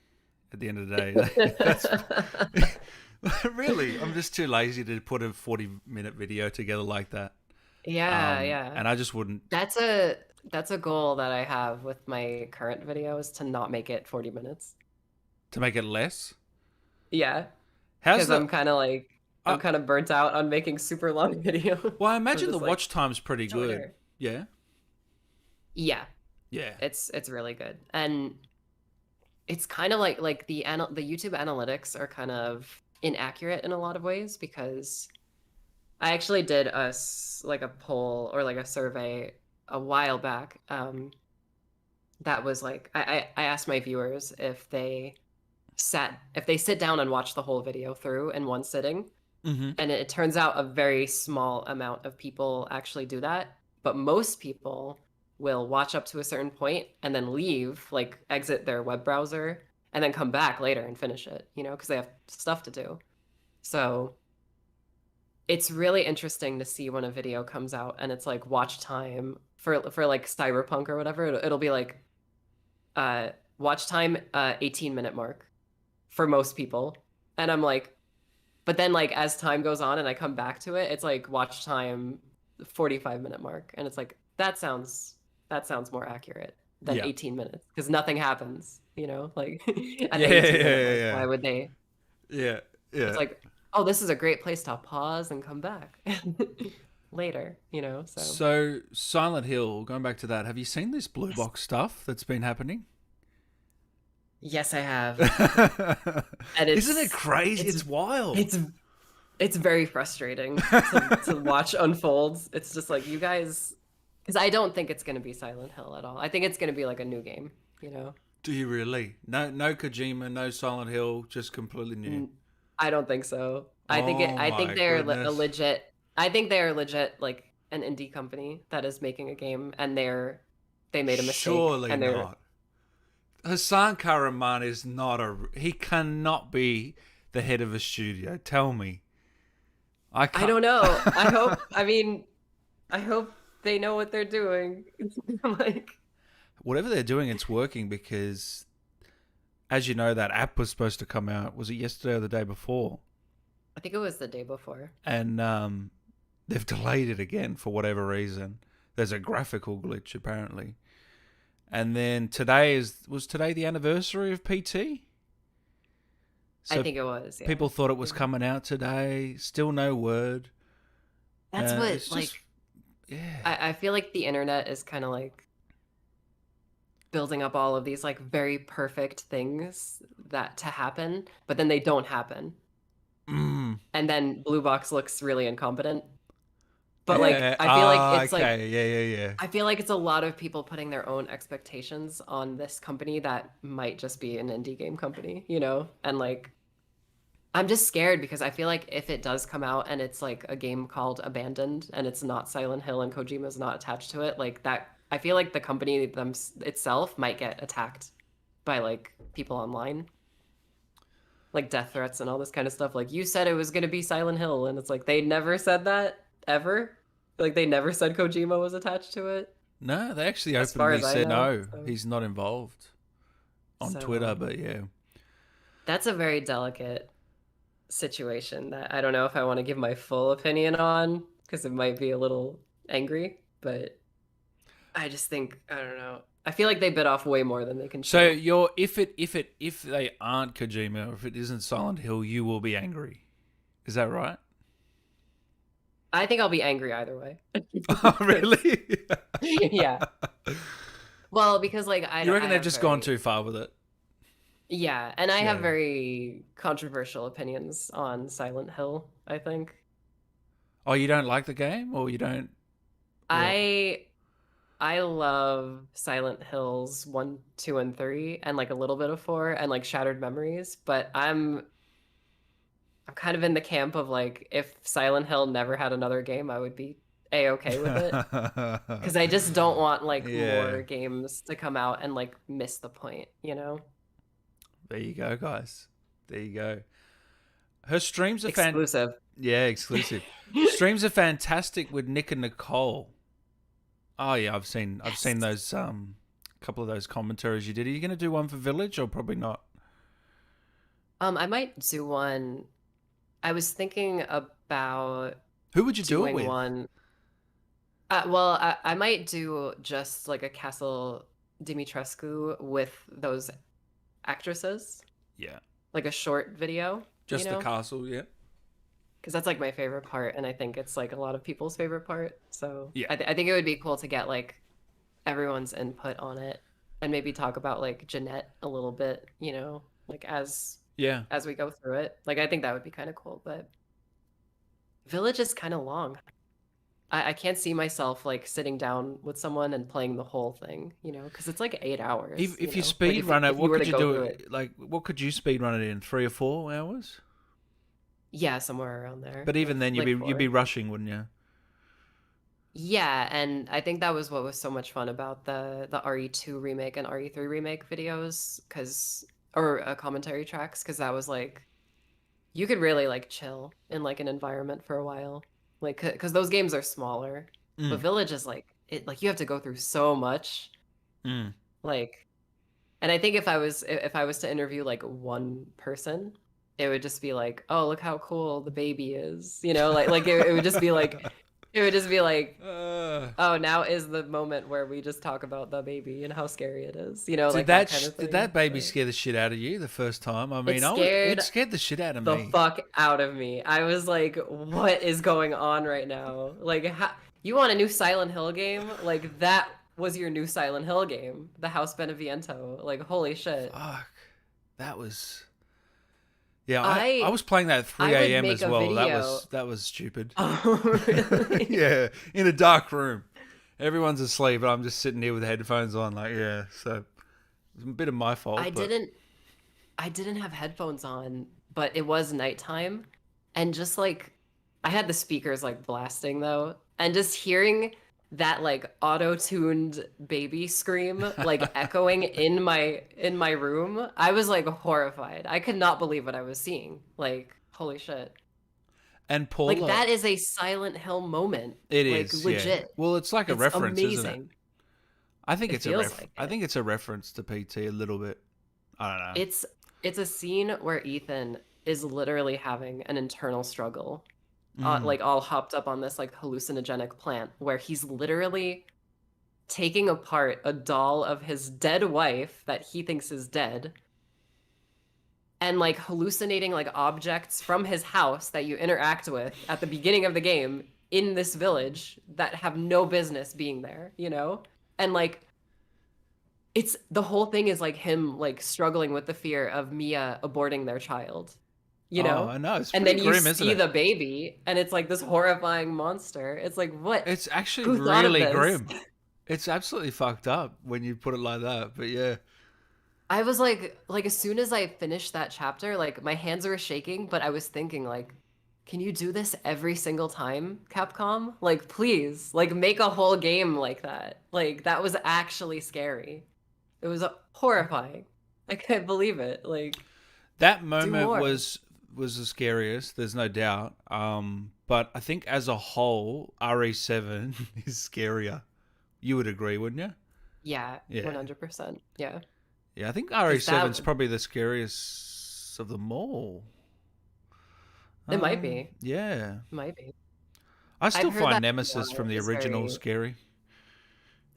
At the end of the day, that's really I'm just too lazy to put a 40-minute video together like that. Yeah, yeah. And I just wouldn't That's a that's a goal that I have with my current video is to not make it 40 minutes. to make it less. Yeah, How's because the? I'm Uh, kind of burnt out on making super long videos. well, I I'm imagine the just like watch time's pretty good. shorter. Yeah, Yeah, yeah. it's really good. And it's kind of like the YouTube analytics are kind of inaccurate in a lot of ways because I actually did like a poll or like a survey a while back that was like I asked my viewers if they sit down and watch the whole video through in one sitting. Mm-hmm. And it turns out a very small amount of people actually do that. But most people will watch up to a certain point and then leave, like exit their web browser, and then come back later and finish it, because they have stuff to do. So it's really interesting to see when a video comes out and it's like watch time for like Cyberpunk or whatever. It'll be like watch time 18-minute mark for most people. And I'm like, but then like as time goes on and I come back to it, it's like watch time 45-minute mark. And it's like that sounds more accurate than Yeah, 18 minutes because nothing happens, like at yeah, the yeah, 18-minute mark. yeah, Why would they? yeah, It's yeah. like, oh, this is a great place to pause and come back later, so So Silent Hill. Going back to that, have you seen this blue yes. box stuff that's been happening? Yes, I have. And Isn't it crazy? it's It's wild. it's it's very frustrating to watch unfold. It's just like you guys, because I don't think it's going to be Silent Hill at all. I think it's going to be like a new game, you know. Do you really? No, no Kojima, no Silent Hill, just completely new. N- I don't think so. Oh I think my they're a goodness. legit. I think they are legit like an indie company that is making a game, and they made a mistake, Surely and they're. not. Hassan Karaman is not a. He cannot be the head of a studio. Tell me. I I can't. don't know. I hope. I mean, I hope they know what they're doing. Like, Whatever they're doing, it's working because, as you know, that app was supposed to come out. Was it yesterday or the day before? I think it was the day before. And they've delayed it again for whatever reason. There's a graphical glitch apparently. And then was today the anniversary of PT? I So think it was. Yeah. people thought it was Yeah. coming out today. Still no word. That's what It's just like yeah. I feel like the internet is kind of like building up all of these like very perfect things that to happen, but then they don't happen. Mm. And then Blue Box looks really incompetent. But like Yeah. I feel like Ah, it's like okay. Yeah, yeah, I feel like it's a lot of people putting their own expectations on this company that might just be an indie game company, you know? And like I'm just scared because I feel like if it does come out and it's like a game called Abandoned and it's not Silent Hill and Kojima's not attached to it, like that, I feel like the company itself might get attacked by like people online, like death threats and all this kind of stuff. Like you said it was going to be Silent Hill, and it's like they never said that ever. Like they never said Kojima was attached to it, No, they actually as far openly as I said know. no, he's not involved on Twitter, So but yeah. that's a very delicate situation that I don't know if I want to give my full opinion on because it might be a little angry, but I just think I don't know. I feel like they bit off way more than they can So chew. you're if they aren't Kojima or if it isn't Silent Hill, you will be angry. Is that right? I think I'll be angry either way. Oh, 'Cause- really? yeah. Well, because like You reckon I they've have just gone very too far with it? yeah, and I have Yeah. very controversial opinions on Silent Hill, I think. Oh, you don't like the game, or you don't? What? I I love Silent Hills 1, 2, and 3, and like a little bit of 4 and like Shattered Memories, but I'm kind of in the camp of like if Silent Hill never had another game, I would be a-okay with it. Because I just don't want like Yeah. more games to come out and like miss the point, you know? There you go, guys. There you go. Her streams are Exclusive. Yeah, exclusive. Streams are fantastic with Nick and Nicole. Oh yeah, I've seen Yes. those couple of those commentaries you did. Are you going to do one for Village or probably not? I might do one. I was thinking about Who would you do it doing with? one. Well, I might do just like a Castle Dimitrescu with those actresses, Yeah, like a short video, you just the know? castle. Yeah, Because that's like my favorite part, and I think it's like a lot of people's favorite part. So yeah, I think it would be cool to get like everyone's input on it, and maybe talk about like Jeanette a little bit, you know, like yeah. as we go through it. Like I think that would be kind of cool, but Village is kind of long. I can't see myself like sitting down with someone and playing the whole thing, you know, because it's like 8 hours, you If you know, like speed run it, if you what were could to you go do? through it. Like, what could you speed run it in? 3 or 4 hours? Yeah, somewhere around there, But even then, like you'd be 4. rushing, wouldn't you? Yeah, and I think that was what was so much fun about the RE2 remake and RE3 remake videos, because or commentary tracks, because that was like you could really like chill in like an environment for a while, like because those games are smaller, but Mm, Village is like it like you have to go through so much, mm. like, and I think if I was to interview like one person, it would just be like, oh, look how cool the baby is, you know, like it would just be like it would just be like uh, oh, now is the moment where we just talk about the baby and how scary it is, you know, like that kind of did thing. that baby So scare the shit out of you the first time? I it mean, scared it scared the shit out of the me. fuck out of me. I was like, what is going on right now? Like, you want a new Silent Hill game? Like, that was your new Silent Hill game, the House Beneviento. Like, holy shit. Fuck, that was yeah. I I was playing that at I three would a.m. make as a well. video. That was stupid. Oh, really? Yeah, in a dark room, everyone's asleep, but I'm just sitting here with headphones on. Like, yeah, so it's a bit of my fault, I but didn't I didn't have headphones on, but it was nighttime. And just like, I had the speakers like blasting though. And just hearing that like auto-tuned baby scream like echoing in my room, I was like horrified. I could not believe what I was seeing. Like, holy shit. and Like Paula, that is a Silent Hill moment. it Like is, yeah. legit. Well, it's like a It's reference, isn't it? amazing. I think It it's a feels like I it. think it's a reference to PT a little bit. I don't know. It's it's a scene where Ethan is literally having an internal struggle, Mm. like all hopped up on this like hallucinogenic plant, where he's literally taking apart a doll of his dead wife that he thinks is dead, and like hallucinating like objects from his house that you interact with at the beginning of the game in this village that have no business being there, you know? And like it's the whole thing is like him like struggling with the fear of Mia aborting their child, you Oh, know? I know. It's And pretty then you grim, isn't see it? the baby, and it's like this horrifying monster. It's like, what? It's actually Who thought of really this? grim. It's absolutely fucked up when you put it like that. But yeah. I was like as soon as I finished that chapter, like my hands were shaking, but I was thinking like, can you do this every single time, Capcom? Like, please, like make a whole game like that. Like that was actually scary. It was horrifying. I can't believe it. Like, That do moment more. was the scariest, there's no doubt. But I think as a whole, RE7 is scarier. You would agree, wouldn't you? Yeah, Yeah. 100%. Yeah. Yeah, I think Because RE7's that probably the scariest of them all. it might be. Yeah. Might be. I I've still heard find that Nemesis from the is original very. scary.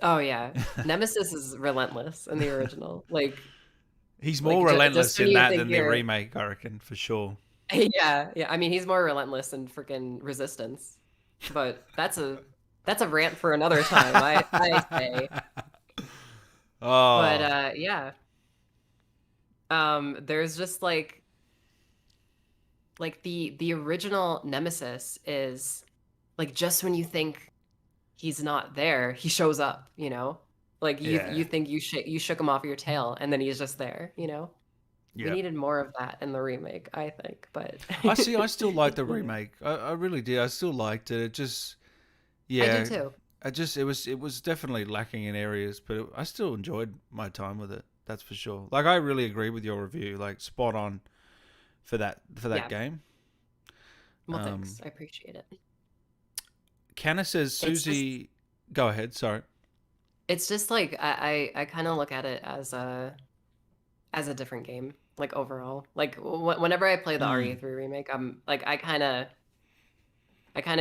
Oh yeah. Nemesis is relentless in the original. He's more Like just relentless when in you that think than the you're. remake, I reckon, for sure. Yeah, yeah. I mean, he's more relentless than freaking Resistance. But that's a rant for another time, I say. But Oh, yeah. There's just like the original Nemesis is like just when you think he's not there, he shows up, you know? Like yeah. you think you shook him off your tail and then he's just there, you know? We Yeah. needed more of that in the remake, I think, but I see. I still like the you know, remake. I really did. I still liked it. It just, I do yeah, too. it was definitely lacking in areas, but I still enjoyed my time with it. That's for sure. Like I really agree with your review. Like spot on for that Yeah. game. Well, Um, thanks. I appreciate it. Canna says It's just Suzi. Go ahead. Sorry. it's just like I kind of look at it as a different game, like overall. Like whenever I play the Mm, RE3 remake, I'm like I kind of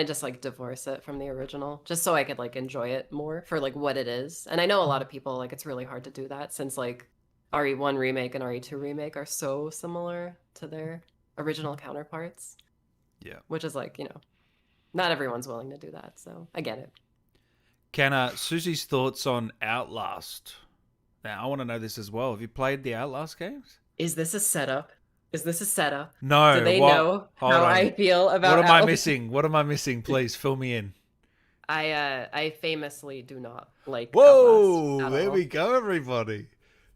just like divorce it from the original just so I could like enjoy it more for like what it is. And I know a lot of people like it's really hard to do that since like RE1 remake and RE2 remake are so similar to their original counterparts, yeah. which is like, not everyone's willing to do that. So I get it. Canna Suzi's thoughts on Outlast. Now I want to know this as well. Have you played the Outlast games? Is this a setup? Is this a setup? Do No. they What? know Hold how on. I feel What about am I Outlast? missing? What am I missing? Please fill me in. I famously do not like Outlast Whoa, at there we all. go, everybody.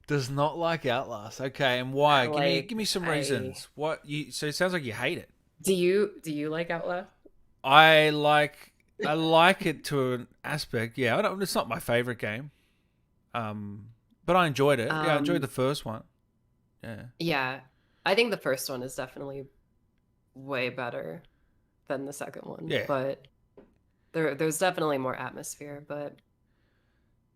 Does not like Outlast. Okay, and why? Give me Like some I reasons. What you so it sounds like you hate it. do you like Outlast? I like it to an aspect. Yeah, it's not my favorite game. But I enjoyed it. Yeah, I enjoyed the Um first one. Yeah. yeah. I think the first one is definitely way better than the second one, Yeah. but there's definitely more atmosphere, but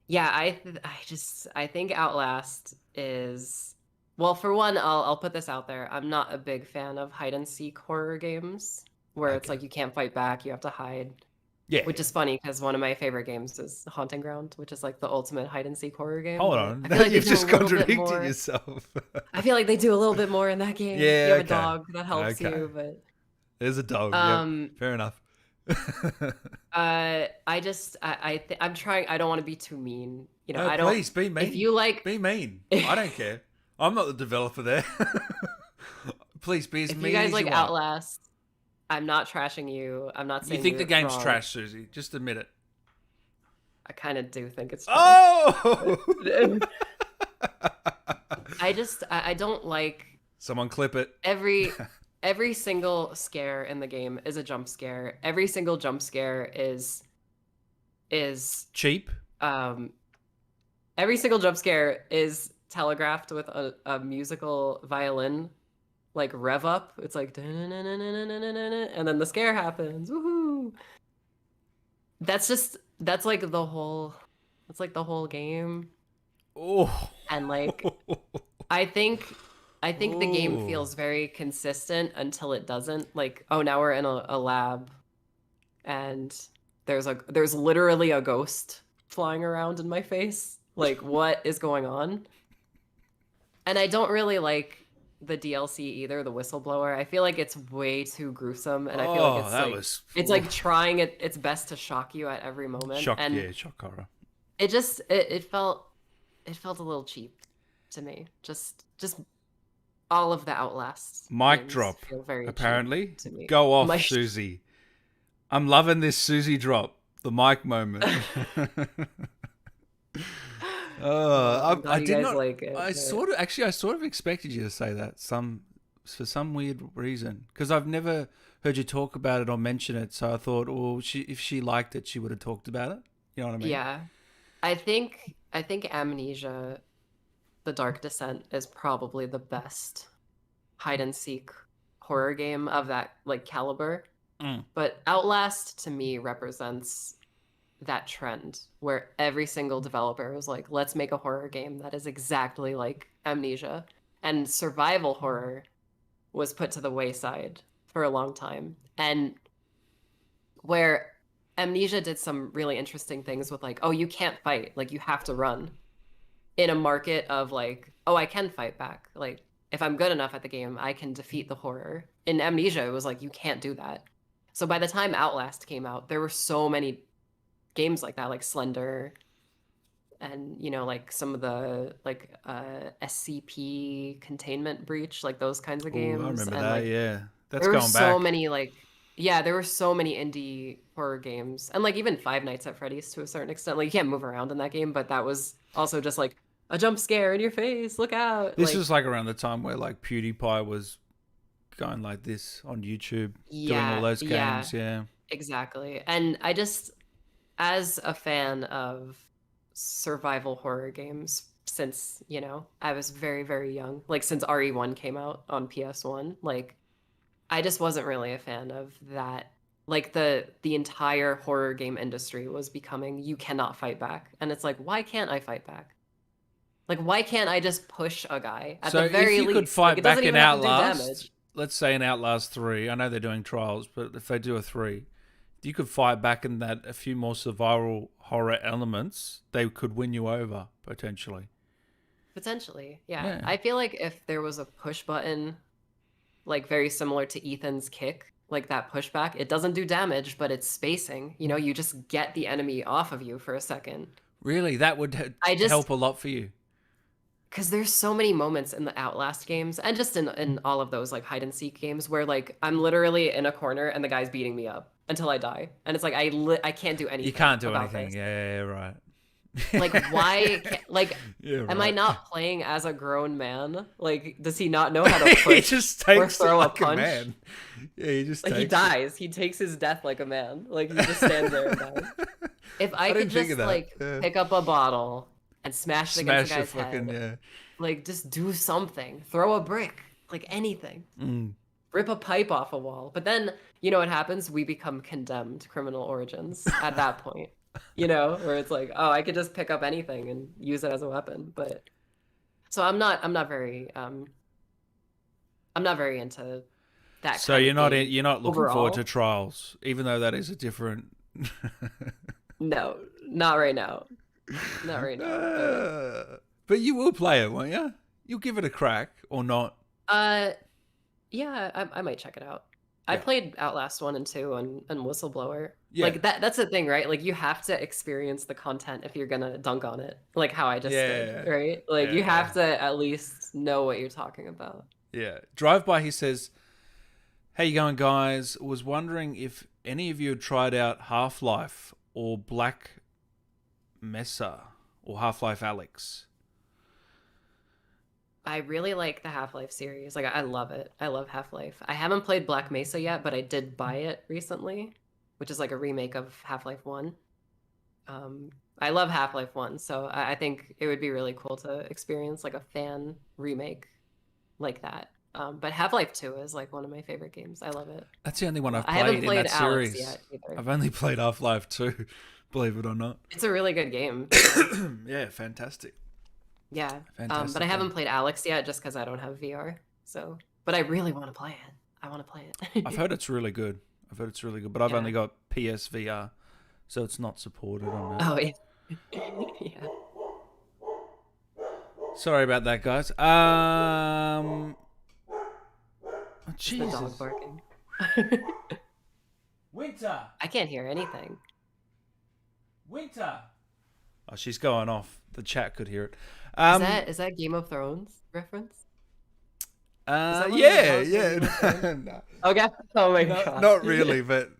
yeah, I think Outlast is well, for one, I'll put this out there. I'm not a big fan of hide and seek horror games where it's Okay. like you can't fight back, you have to hide. Yeah, Which yeah. is funny because one of my favorite games is Haunting Ground, which is like the ultimate hide and seek horror game. Hold But on. I feel like they You've do a just little bit contradicted more. yourself. I feel like they do a little bit more in that game. You Yeah, have a okay. dog that helps Okay. you, but There's a dog. Yep. um, Fair enough. I'm trying. I don't want to be too mean. No, I don't. please be If mean. you like, Be mean. I don't if care. I'm not the developer there. Please be as you mean guys as you like want. Outlast, I'm not trashing you. I'm not You saying think the you're game's wrong. trash, Susie? Just admit it. I kind of do think it's trash. Oh! I don't like Someone clip it. every single scare in the game is a jump scare. Every single jump scare is Cheap. um every single jump scare is telegraphed with a musical violin like rev up. It's like and then the scare happens. Woohoo. That's like the whole game. Oh. And like I think the game Oh. feels very consistent until it doesn't. Like, oh, now we're in a lab and there's literally a ghost flying around in my face. Like, what is going on? And I don't really like the DLC either, the whistleblower. I feel like it's way too gruesome and I feel like Oh, that was it's like trying its best to shock you at every moment. shock. And Yeah, shock horror. it felt a little cheap to me. Just all of the Outlast Mic games drop, feel very cheap apparently. to me. Go off, My Suzi. I'm loving this Suzi drop. The mic moment. I'm I glad you did guys not. like it. But I sort of expected you to say that for some weird reason, because I've never heard you talk about it or mention it. So I thought, well, if she liked it, she would have talked about it. You know what I mean? yeah, I think Amnesia, The Dark Descent is probably the best hide and seek horror game of that like caliber. Mm. But Outlast to me represents that trend where every single developer was like, let's make a horror game that is exactly like Amnesia. And survival horror was put to the wayside for a long time. And where Amnesia did some really interesting things with like, oh, you can't fight, like you have to run in a market of like, oh, I can fight back. Like if I'm good enough at the game, I can defeat the horror. In Amnesia, it was like you can't do that. So by the time Outlast came out, there were so many games like that, like Slender, and like some of the like SCP Containment Breach, like those kinds of Oh, I games, remember and that. like Yeah, that's there were going so back. many like yeah, there were so many indie horror games, and like even Five Nights at Freddy's to a certain extent. Like you can't move around in that game, but that was also just like a jump scare in your face, look out, This like was like around the time where like PewDiePie was going like this on YouTube, doing all yeah, those yeah, games. Yeah. exactly. And I just, as a fan of survival horror games since, I was very, very young, like since RE1 came out on PS1, like I just wasn't really a fan of that. Like the entire horror game industry was becoming you cannot fight back. And it's like, why can't I fight back? Like why can't I just push a guy at So the if very you could least? Like fight it back doesn't in even have to do Outlast, damage. let's say in Outlast 3, I know they're doing trials, but if they do a 3, if you could fight back in that a few more survival horror elements, they could win you over, potentially. Potentially. Yeah. Yeah. I feel like if there was a push button like very similar to Ethan's kick, like that pushback, it doesn't do damage, but it's spacing. You just get the enemy off of you for a second. Really, that would I just help a lot for you. because there's so many moments in the Outlast games and just in all of those like hide and seek games where like I'm literally in a corner and the guy's beating me up until I die, and it's like I can't do You anything can't do about anything. this. Yeah, right. Like why can't like Yeah, am I right. not playing as a grown man? Like does he not know how to He push just or takes it throw a like a punch? man. Yeah, he just Like he takes it. dies. He takes his death like a man. Like he just stands there and dies. If I I could didn't think of just that. like Yeah. pick up a bottle and smash it against the Smash the guy's fucking head, yeah. like just do something, throw a brick, like anything, Mm. rip a pipe off a wall. But then you know what happens? We become condemned criminal origins at that point. Where it's like, oh, I could just pick up anything and use it as a weapon. But so I'm not very into that So kind of game you're not looking forward to overall. trials, even though that is a different. No, not right now. Not right now. But But you will play it, won't you? You'll give it a crack or not? uh yeah, I might check it out. I Yeah, played Outlast 1 and 2 and Whistleblower. yeah, Like that's the thing, right? Like you have to experience the content if you're gonna dunk on it, like how I just did, yeah, right? Like you yeah, have to at least know what you're talking about. yeah. Drive by. He says, "How you going, guys? Was wondering if any of you had tried out Half Life or Black Mesa or Half Life Alex." I really like the Half-Life series. Like I love it. I love Half-Life. I haven't played Black Mesa yet, but I did buy it recently, which is like a remake of Half-Life 1. I love Half-Life 1, so I think it would be really cool to experience like a fan remake like that. But Half-Life 2 is like one of my favorite games. I love it. That's the only one I've I haven't played in played that Alex series. yet either. I've only played Half Life 2, believe it or not. It's a really good game. Yeah. Yeah, fantastic. Yeah. But I Fantastic haven't game. played Alex yet just because I don't have VR. So, but I really want to play it. I want to play I've it. heard it's really good. But I've Yeah. only got PSVR, so it's not supported on that. Oh, yeah. Yeah. Sorry about that, guys. Oh, It's the dog Jesus. barking. Winter. I can't hear anything. Winter. Oh, she's going off. The chat could hear it. Is that Game of Thrones reference? Is that one of the Yeah, Resident Evil games? yeah. No, Okay. Oh my no, god. not really, but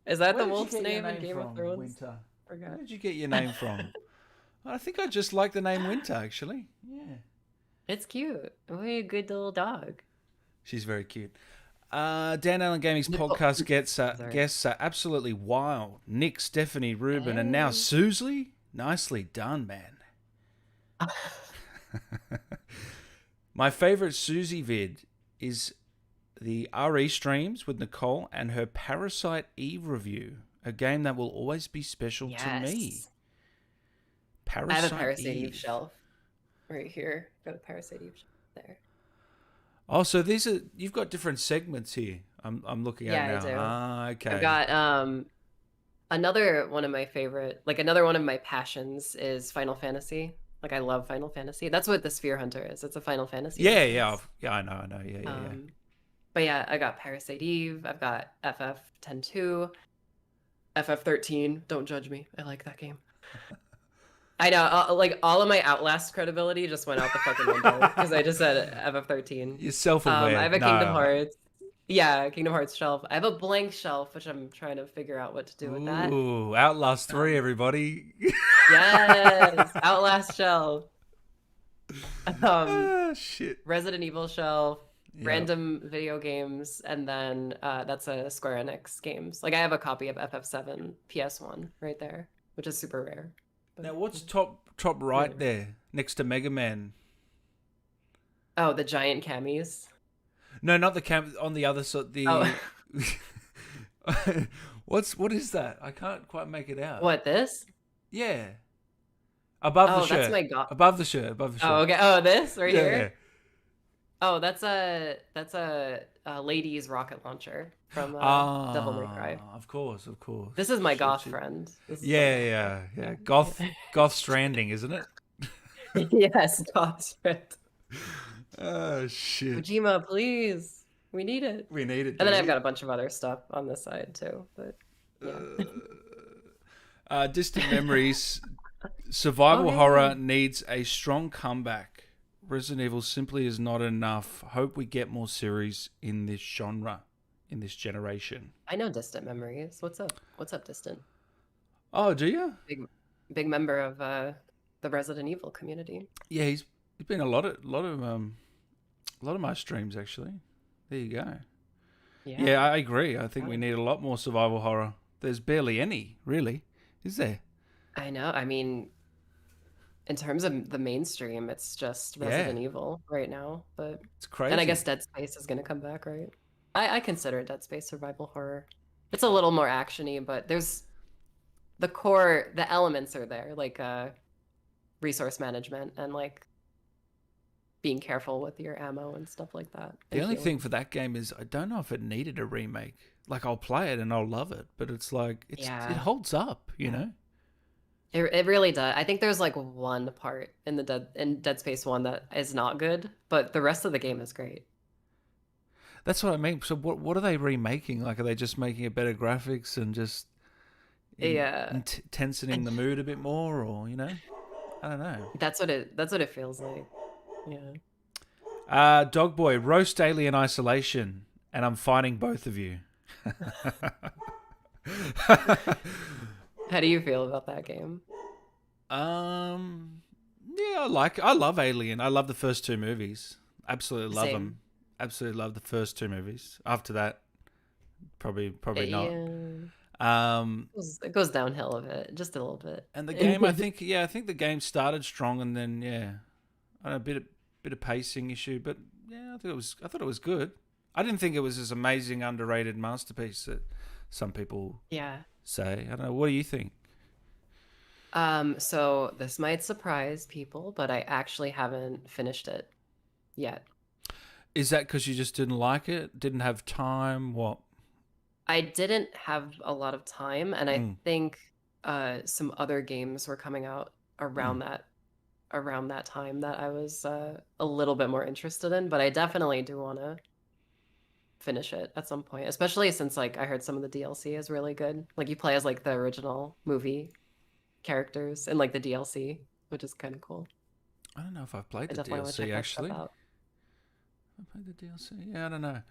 Is that where the did you wolf's get your name in name Game of from, Thrones? Winter? Where Forgot. did you get your name from? I think I just like the name Winter, actually. Yeah. It's cute. What a good little dog. She's very cute. Dan Allen Gaming's Nicole. podcast Sorry. guests are absolutely wild. Nick, Stephanie, Ruben, and now Hey. Suzi. Nicely done, man. My favorite Suzi vid is the RE streams with Nicole and her Parasite Eve review, a game that will always be special to me. Yes. I have a Parasite Parasite Eve Eve. shelf right here. Got a Parasite Eve shelf there. Oh, so these are you've got different segments here. I'm looking at Yeah, I now. do. Ah, I've okay. got another one of my favorite, like another one of my passions is Final Fantasy. Like I love Final Fantasy. That's what the Sphere Hunter is. It's a Final Fantasy Yeah, yeah, reference. yeah. I know. Yeah, yeah, yeah. Um, but yeah, I got Parasite Eve. I've got FF 10-2, FF 13. Don't judge me. I like that game. I know, like all of my Outlast credibility just went out the fucking window because I just said FF 13. You're I self-aware. have a Kingdom No. Hearts. Yeah, Kingdom Hearts shelf. I have a blank shelf, which I'm trying to figure out what to do with that. Ooh, Outlast 3, Um, everybody. yes, Outlast shelf. Um, Ah, shit. Resident Evil shelf, Yeah. random video games, and then that's a Square Enix games. Like I have a copy of FF7 PS1 right there, which is super rare. But, Now, what's top yeah. right there next to Mega Man? Oh, the giant camis. No, not the cam. On the other side, Oh, the. What is that? I can't quite make it out. what, this? Yeah, above the Oh, that's shirt. my god. Above the shirt. Above the Oh, shirt. okay. Oh, this right Yeah. here. Oh, that's a ladies rocket launcher from Devil May Cry. Of course, of course. This is my Shit, goth shit. friend. This is my Yeah, goth yeah, friend. yeah. Goth Stranding, isn't it? Yes, goth friend. Oh shit. Kojima, please. We need it. We need it. And then I've Dude. got a bunch of other stuff on this side too. But yeah. Distant Memories. Oh, Survival horror hey. needs a strong comeback. Resident Evil simply is not enough. Hope we get more series in this genre, in this generation. I know Distant Memories. What's up? What's up, Distant? Oh, do you? Big member of the Resident Evil community. Yeah, he's been a lot of my streams actually. There you go. Yeah. Yeah, I agree. I think we Got it. need a lot more survival horror. There's barely any, really, is there? I know. I mean, in terms of the mainstream, it's just Resident Yeah, Evil right now. But it's and I guess crazy. Dead Space is gonna come back, right? I consider Dead Space survival horror. It's a little more actiony, but there's the elements are there, like resource management and like being careful with your ammo and stuff like that. The And only thing healing. for that game is I don't know if it needed a remake. Like I'll play it and I'll love it, but it's like it Yeah. holds up, you Yeah. know. It really does. I think there's like one part in Dead Space 1 that is not good, but the rest of the game is great. That's what I mean. So what are they remaking? Like are they just making it better graphics and just Yeah. tensioning the mood a bit more, or you know? I don't know. That's what it feels like. Yeah. Dog Boy, roast Alien Isolation, and I'm fighting both of you. How do you feel about that game? Yeah, I love Alien. I love the first two movies. Absolutely love Same. them. Absolutely love the first two movies. After that, probably not. Yeah. Um, It goes downhill a bit, just a little bit. and the game, I think the game started strong, and then I don't know, bit of pacing issue, but yeah, I thought it was good. I didn't think it was this amazing, underrated masterpiece that some people Yeah. say. I don't know. What do you think? So this might surprise people, but I actually haven't finished it yet. Is that because you just didn't like it? Didn't have time? What? I didn't have a lot of time, and I Mm, think some other games were coming out mm. around that time that I was a little bit more interested in, but I definitely do want to finish it at some point, especially since like I heard some of the DLC is really good. Like you play as like the original movie characters and like the DLC, which is kind of cool. I don't know if I've played I the definitely want to DLC check that stuff actually. out. I played the DLC. Yeah, I don't know.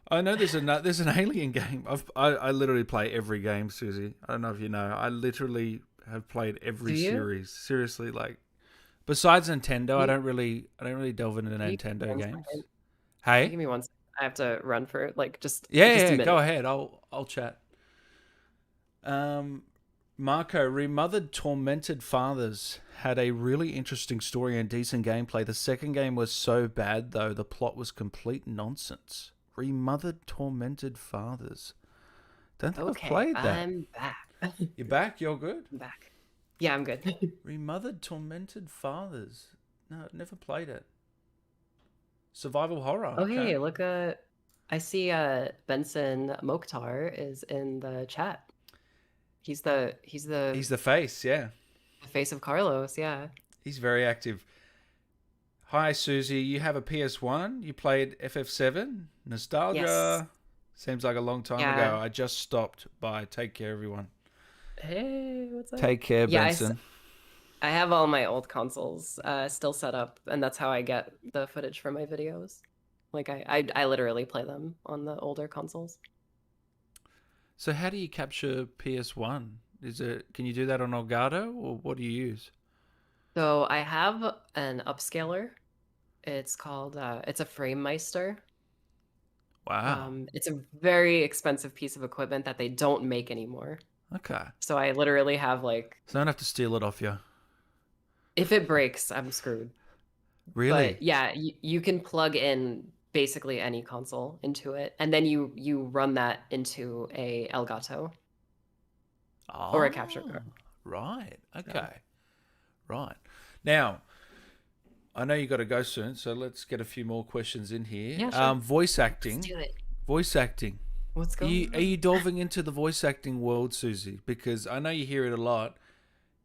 I know there's an Alien game. I literally play every game, Susie. I don't know if you know. I literally have played Do every you? series. Seriously, like besides Nintendo, Can I don't really delve into can you give me Nintendo one games. second? Can you Hey, give me one second? I have to run for like yeah, just a yeah, go minute. ahead. I'll chat. Um, Marco, Remothered Tormented Fathers had a really interesting story and decent gameplay. The second game was so bad, though, the plot was complete nonsense. Remothered Tormented Fathers. Don't think I've Okay, played that. I'm back. You're back? You're good? I'm back. Yeah, I'm good. Remothered Tormented Fathers. No, I've never played it. Survival horror. Oh, Okay. hey, look I see Benson Mokhtar is in the chat. He's the He's the face, yeah. face of Carlos, yeah. He's very active. Hi, Susie. You have a PS1? You played FF7? Yes. Nostalgia. Seems like a long time ago. Yeah. I just stopped by. Take care, everyone. Hey, what's up? Take care, Yeah, Benson. I have all my old consoles still set up, and that's how I get the footage for my videos. Like I literally play them on the older consoles. So, how do you capture PS1? Can you do that on Elgato, or what do you use? So I have an upscaler. It's called it's a FrameMeister. Wow. It's a very expensive piece of equipment that they don't make anymore. Okay. So I literally have like, So I don't have to steal it off you. if it breaks, I'm screwed. Really? But yeah, you can plug in basically any console into it, and then you run that into a Elgato or a capture Oh, card. right. So Okay. Right. Now, I know you got to go soon, so let's get a few more questions in here. yeah, sure. Voice Let's acting. do it. Voice acting. What's Are you, going are on? you delving into the voice acting world, Susie? Because I know you hear it a lot.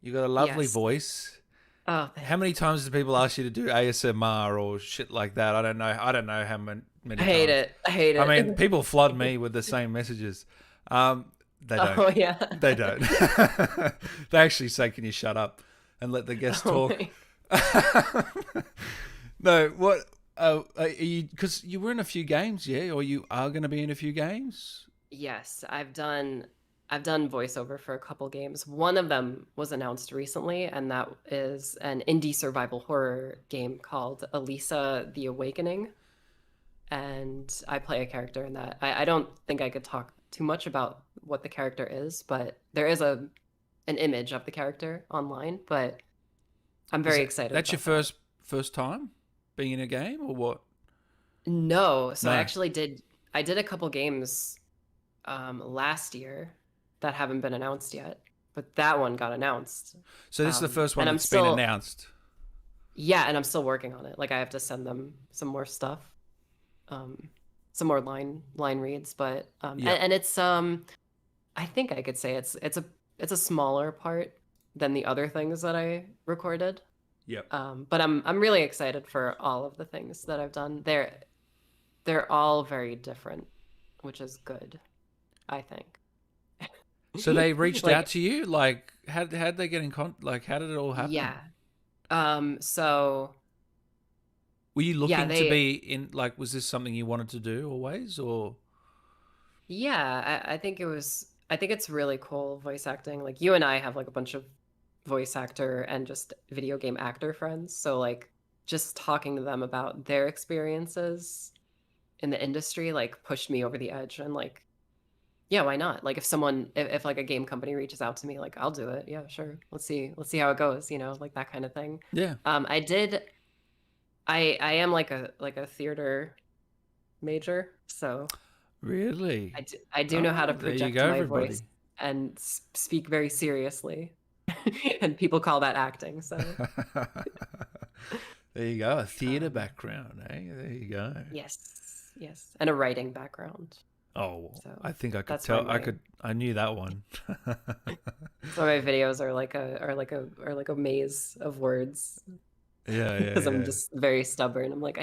You got a lovely Yes. voice. Oh, How many thanks. times do people ask you to do ASMR or shit like that? I don't know. I don't know how I many hate times. it. I hate I mean, it. people flood me with the same messages. They don't. Oh yeah. They don't. They actually say, "Can you shut up and let the guest Oh talk?" my. No, what? Are you? Because you were in a few games, yeah, or you are going to be in a few games. Yes, I've done voiceover for a couple games. One of them was announced recently, and that is an indie survival horror game called Elisa the Awakening. And I play a character in that. I don't think I could talk too much about what the character is, but there is an image of the character online, but I'm Is very that excited that's your about that. first time being in a game, or what? No, so No. I did a couple games last year that haven't been announced yet, but that one got announced. So this is the first one And I'm that's been still, announced. yeah, and I'm still working on it. Like I have to send them some more stuff, um, some more line reads, but Yep. and it's I think I could say it's a smaller part than the other things that I recorded. Yep. But I'm really excited for all of the things that I've done. They're all very different, which is good, I think. So they reached out Like, to you. Like, how did they get in Like, how did it all happen? yeah. So Were you yeah, looking to be in? Like, was this something you wanted to do always, or? I think I think it's really cool voice acting. Like you and I have like a bunch of voice actor and just video game actor friends. So like just talking to them about their experiences in the industry like pushed me over the edge and like yeah, why not? Like if like a game company reaches out to me, like I'll do it. Yeah, sure. Let's see how it goes, you know, like that kind of thing. Yeah. I did I am like a theater major, so Really? I do know how to Oh, there you project go, my voice everybody. and speak very seriously. And people call that acting, so There you go. A theater um background, eh? There you go. yes, yes, and a writing background. Oh, So I think I could that's why tell. I knew that one. my videos are like are like a maze of words Yeah, yeah, because I'm yeah. just very stubborn. I'm like,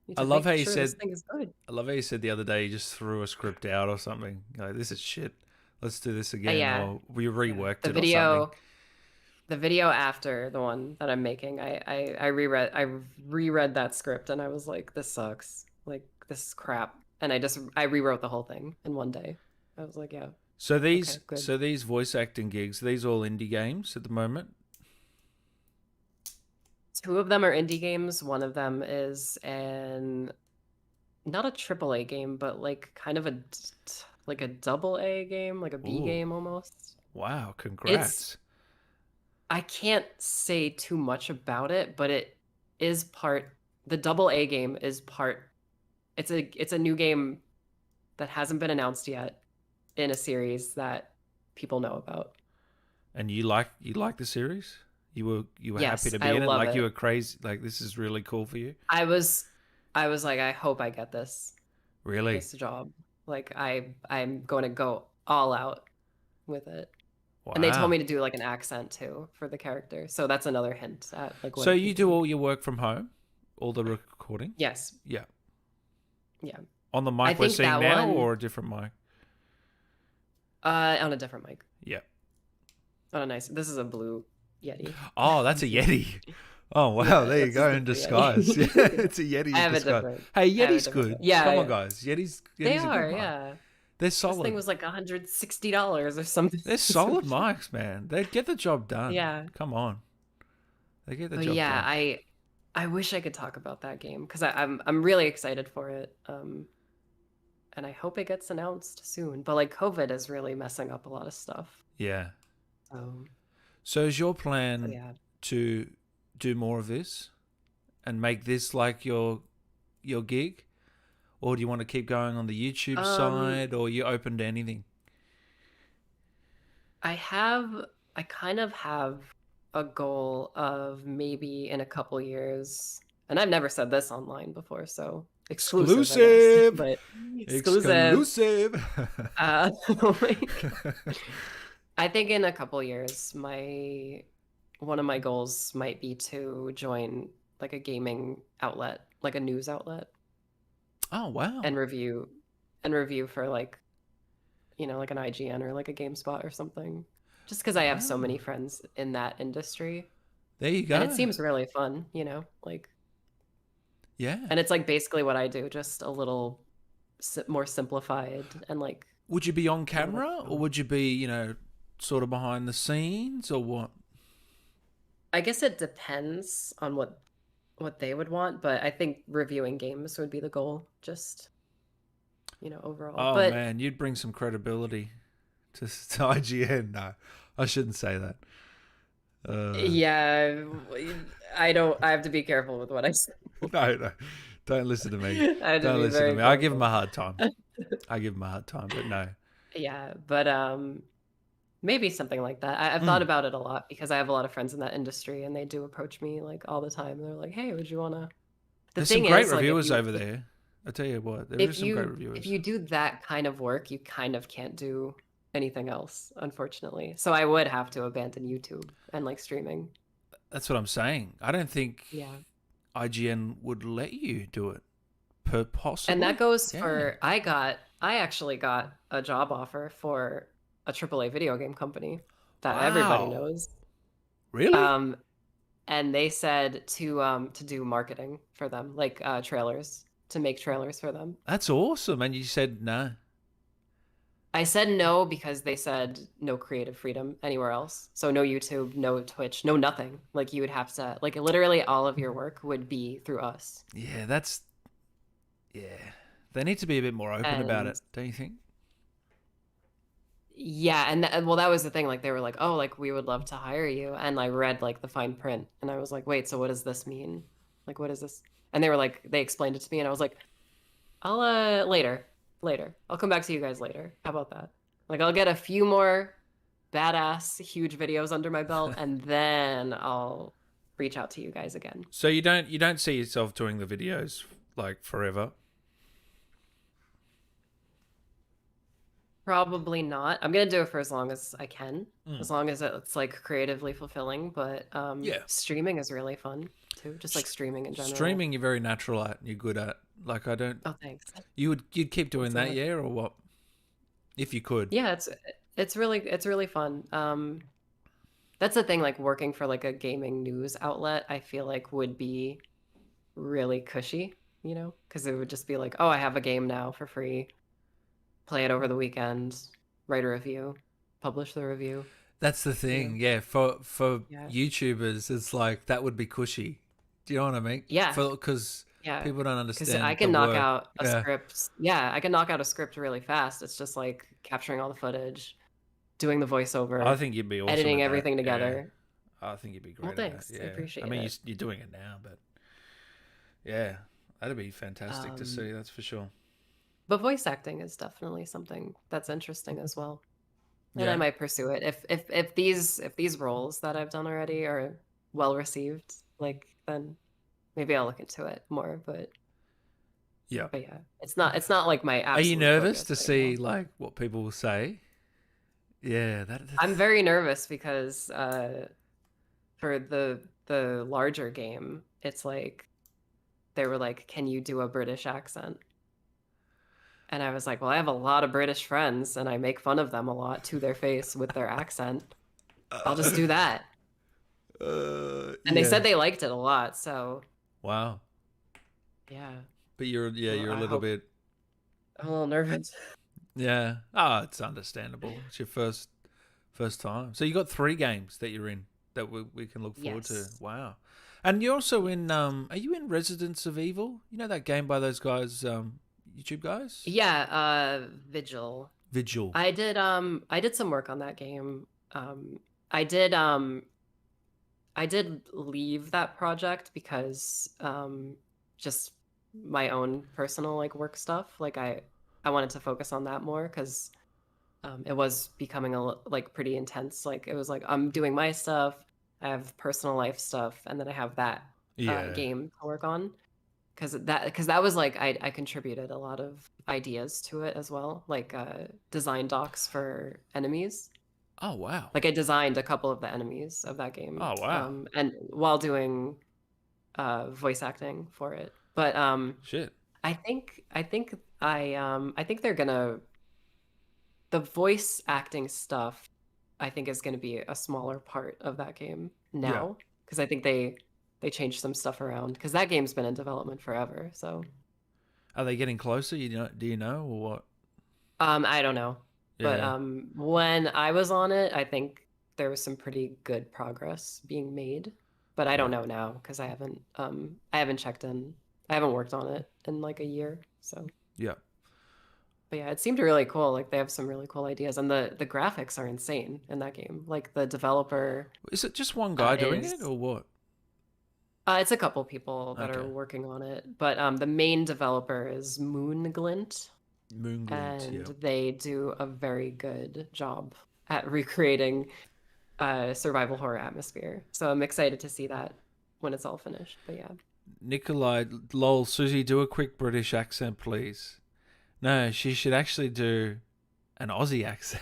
need I to love how make you sure this said. thing is good. I love how you said the other day you just threw a script out or something. Like, this is shit. Let's do this again, Yeah, or we yeah. reworked it or something. the video after the one that I'm making, I reread that script and I was like, this sucks. Like this is crap. And I rewrote the whole thing in one day. I was like, yeah, So okay, good. these voice acting gigs, these all indie games at the moment. Two of them are indie games. One of them is an not a triple A game, but like kind of like a double A game, like a B Ooh, game almost. wow! It's Congrats. I can't say too much about it, but it is part the double A game is part it's a new game that hasn't been announced yet in a series that people know about. And you like the series? You were happy Yes, to I be in it. love Like you it. were crazy. Like this is really cool for you. I was I was like, I hope I get Really? this job. Like I'm going to go all out with it. And they told Wow. me to do like an accent too for the character. So that's another hint at like what So it you could do be. all your work from home, all the recording? Yes. Yeah. Yeah. On the I mic we're think seeing that now, one or a different mic? on a different mic. Yeah. On a nice. This is a blue Yeti. Oh, that's a Yeti. Oh wow, Yeah, there you that's a go in super disguise. Yeah, Yeti. it's a Yeti I in have a disguise. different. Hey, I have a Yeti's different. good. Yeah, Come on, yeah. guys. They Yeti's a good are. mic. Yeah. They're This thing solid. was like $160 or something. They're solid mics, man. They get the job done. Yeah. Come on, they get the But job yeah, done. I wish I could talk about that game because I'm really excited for it. And I hope it gets announced soon. But like COVID is really messing up a lot of stuff. Yeah. So So is your so plan yeah. to do more of this and make this like your gig, or do you want to keep going on the YouTube Um, side, or you open to anything? I have I kind of have a goal of maybe in a couple years, and I've never said this online before, so exclusive, I guess. Exclusive, But exclusive. exclusive. Like I think in a couple years, my one of my goals might be to join like a gaming outlet, like a news outlet, Oh wow, and review for like, like an IGN or like a GameSpot or something. Just because I have so wow. many friends in that industry. There you And it go. seems really fun, like, Yeah. and it's like basically what I do, just a little more simplified and like Would you be on a little camera, or fun. would you be, sort of behind the scenes, or what? I guess it depends on what they would want, but I think reviewing games would be the goal, just, overall. Oh But man, you'd bring some credibility to IGN. No, I shouldn't say that. Uh, yeah, I have to be careful with what I say. no, don't listen to me. I have to Don't be listen to very me. I give him careful. a hard time. I give him a hard time, but no. Yeah, but maybe something like that. I've thought Mm. about it a lot because I have a lot of friends in that industry and they do approach me like all the time. They're like, "Hey, would you wanna?" The There's some thing great is, like, reviewers over there. I tell you what, there is some great if reviewers. you do that kind of work, you kind of can't do anything else, unfortunately. So I would have to abandon YouTube and like streaming. That's what I'm saying. I don't think Yeah. IGN would let you do it. And that Possibly. goes Yeah. for I actually got a job offer for a AAA video game company that everybody Wow. knows. Really? Um, and they said to do marketing for them, like trailers, to make trailers for them. That's awesome. And you said no. I said no because they said no creative freedom anywhere else. So no YouTube, no Twitch, no nothing. Like you would have to like literally all of your work would be through us. Yeah, yeah. They need to be a bit more open about And it, don't you think? yeah, and well that was the thing, like they were like, "Oh, like we would love to hire you." And I read like the fine print and I was like, "Wait, so what does this mean? Like what is this?" And they were like they explained it to me and I was like, "I'll later. I'll come back to you guys later. How about that?" Like I'll get a few more badass huge videos under my belt and then I'll reach out to you guys again. So you don't see yourself doing the videos like forever. Probably not. I'm gonna do it for as long as I can, Mm. as long as it's like creatively fulfilling. But Yeah. streaming is really fun too, just like St- streaming in general. Streaming you're very natural at and you're good at. Like I don't Oh, thanks. you'd keep doing That's that, a yeah, or what? If you could. yeah. It's really fun. That's the thing, like working for like a gaming news outlet, I feel like would be really cushy, you know, because it would just be like, oh, I have a game now for free, play it over the weekend, write a review, publish the review, That's the you know? thing. Yeah, for Yeah. YouTubers, it's like that would be cushy. Do you know what I mean? Yeah. For because Yeah. people don't Because I understand the can knock work. out a Yeah, script. Yeah, I can knock out a script really fast. It's just like capturing all the footage, doing the I voiceover, think you'd be awesome editing at that. everything Yeah, together. I think you'd be Well, great at that. thanks. I Yeah, I appreciate mean it. you're doing it now, but yeah, that'd be fantastic to Um, see. That's for sure. but voice acting is definitely something that's interesting as well. And I Yeah, might pursue it if these roles that I've done already are well received, like then maybe I'll look into it more. yeah. But yeah, it's not like my Are you absolute nervous focus to right now. see like what people will say? Yeah, I'm that's very nervous because for the larger game, it's like they were like, "Can you do a British accent?" And I was like, "Well, I have a lot of British friends, and I make fun of them a lot to their face with their accent. I'll just do that." And they yeah. said they liked it a lot, so Wow. yeah. But Well, you're a I little hope bit I'm a little nervous. yeah. Ah, it's understandable. It's your first time. So you got 3 games that you're in that we can look forward to. Yes. Wow. And you're also Yes. in are you in Residents of Evil? You know that game by those guys YouTube guys? Yeah, Vigil. Vigil. I did some work on that game. I did leave that project because just my own personal like work stuff. Like I wanted to focus on that more because it was becoming like pretty intense. Like it was like I'm doing my stuff, I have personal life stuff, and then I have that Yeah. game to work on. Because that was like I contributed a lot of ideas to it as well, like design docs for enemies. Oh wow. Like I designed a couple of the enemies of that game, Oh wow. and while doing voice acting for it. But Shit. I think they're gonna the voice acting stuff. I think is going to be a smaller part of that game Yeah. now because I think they changed some stuff around because that game's been in development forever. So Are they getting closer? Do you know or what? I don't know, but Yeah. when I was on it, I think there was some pretty good progress being made. But I don't Yeah. know now because I haven't checked in. I haven't worked on it in like a year. So, Yeah. but yeah, it seemed really cool. Like they have some really cool ideas, and the graphics are insane in that game. Like the developer Is it just one guy doing it is or what? it's a couple people that are Okay. working on it, but the main developer is Moonglint, Moonglint, and yeah. they do a very good job at recreating survival horror atmosphere. So I'm excited to see that when it's all finished. But yeah. Nikolai, lol, Susie, do a quick British accent, please. No, she should actually do an Aussie accent.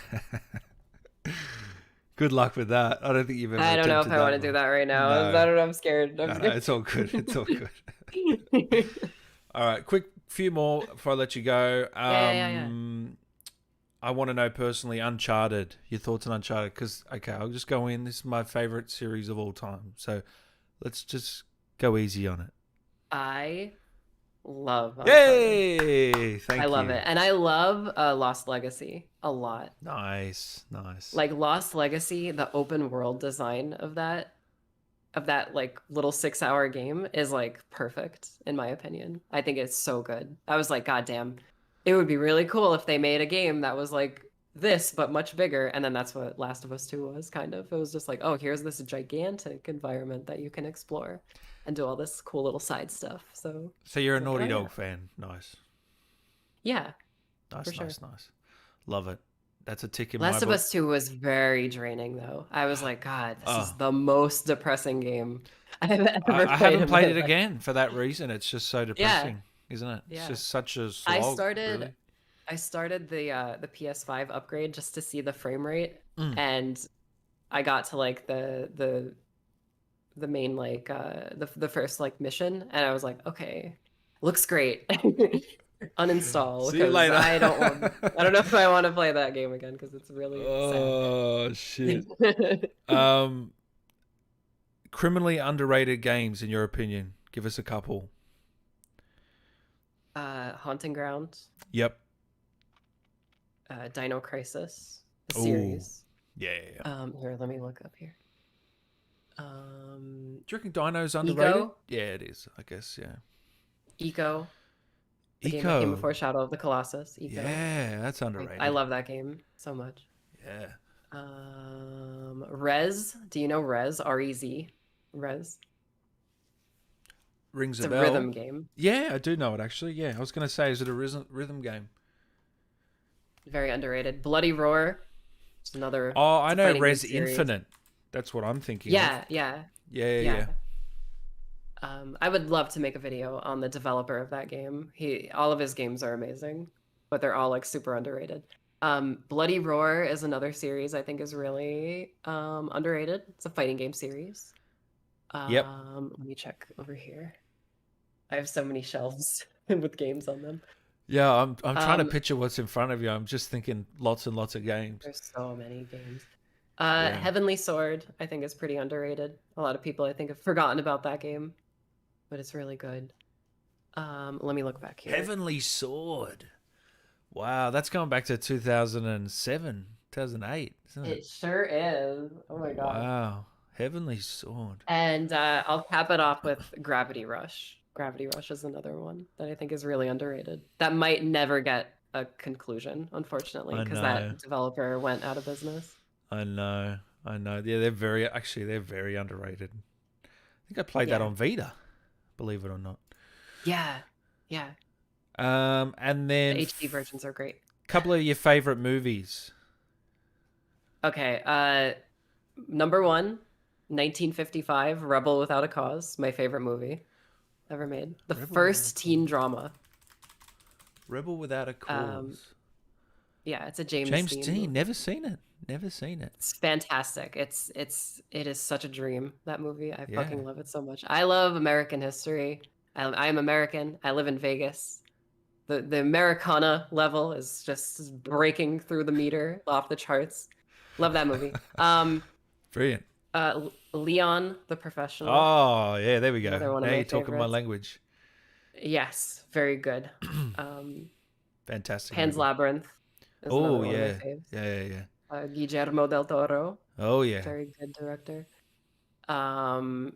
Good luck with that. I don't think you've ever I don't know if attempted I want that to do one. that right now. I No, don't know. I'm scared. I'm no, no. scared. It's all good. It's all good. All right, quick few more before I let you go. Yeah, yeah, yeah. I want to know personally, Uncharted. Your thoughts on Uncharted? Because okay, I'll just go in. This is my favorite series of all time. So let's just go easy on it. I love Uncharted. Yay! I Thank love you. it. And I love Lost Legacy a lot. Nice, nice. Like Lost Legacy, the open world design of that like little 6 hour game is like perfect in my opinion. I think it's so good. I was like, God damn, it would be really cool if they made a game that was like this but much bigger. And then that's what Last of Us 2 was kind of. It was just like, oh, here's this gigantic environment that you can explore and do all this cool little side stuff. So So you're a I'm like, oh Naughty yeah. Dog fan. Nice, Yeah, for nice, sure. nice, nice. Love it. That's a tick in my Last of book. Us 2 was very draining though. I was like, God, this is Oh, the most depressing game I've ever I played haven't in my played it life. again for that reason. It's just so Yeah, depressing, isn't it? It's yeah. just such a I slog, started really. I started the PS5 upgrade just to see the frame rate, Mm. and I got to like the main like the first like mission, and I was like, okay, looks great. Uninstall See you because later. I don't know if I want to play that game again because it's really sad. Oh shit. Um, criminally underrated games in your opinion? Give us a couple. Haunting Ground, Yep. Dino Crisis, the Oh, series. yeah, yeah, yeah. Here, let me look up here. Do you reckon Dino's underrated? Eco, Yeah, it is. I guess. Yeah. Eco, the game that came Eco. before Shadow of the Colossus. Eco, Yeah, that's I underrated. love that game so much. Yeah. Rez, do you know Rez? R-E-Z, Rez. Rings It's a a bell. rhythm game, Yeah, I do know it actually. Yeah, I was gonna say, is it a rhythm game? very underrated. Bloody Roar, it's another. Oh, I It's a know fighting game Res series. Infinite. That's what I'm thinking of. Yeah, yeah, Yeah, yeah, yeah. yeah. I would love to make a video on the developer of that game. All of his games are amazing, but they're all like super underrated. Bloody Roar is another series I think is really underrated. It's a fighting game series. Yep. Let me check over here. I have so many shelves with games on them. Yeah, I'm trying to Um, picture what's in front of you. I'm just thinking lots and lots of games. there's so many games. Yeah. Heavenly Sword I think is pretty underrated. A lot of people I think have forgotten about that game, but it's really good. Let me look back here. Heavenly Sword. Wow, that's going back to 2007, 2008, isn't it? It sure is. Oh my god. Wow. Heavenly Sword. And I'll cap it off with Gravity Rush. Gravity Rush is another one that I think is really underrated. That might never get a conclusion, unfortunately, I because know. that developer went out of business. I know. I know. Yeah, they're very underrated. I think I played that Yeah. on Vita, believe it or not. Yeah. Yeah. And The then HD versions are great. couple of your favorite movies. Okay. Number one, 1955, Rebel Without a Cause, my favorite movie ever made. The Rebel first teen drama. Rebel Without a Cause. Yeah, it's a James James Dean Dean, movie. never seen it. Never seen it. It's fantastic. It is such a dream, that movie. I Yeah. fucking love it so much. I love American history. I'm American. I live in Vegas. The Americana level is just breaking through the meter, off the charts. Love that movie. Brilliant. Leon the Professional, Oh, yeah, there we go. another one of Now my you're talking my favorites. language. Yes, very good. Fantastic Pan's movie. Labyrinth is Oh, another one of my yeah. faves. Yeah, yeah, yeah. Guillermo del Toro, Oh, yeah. very good director. Um,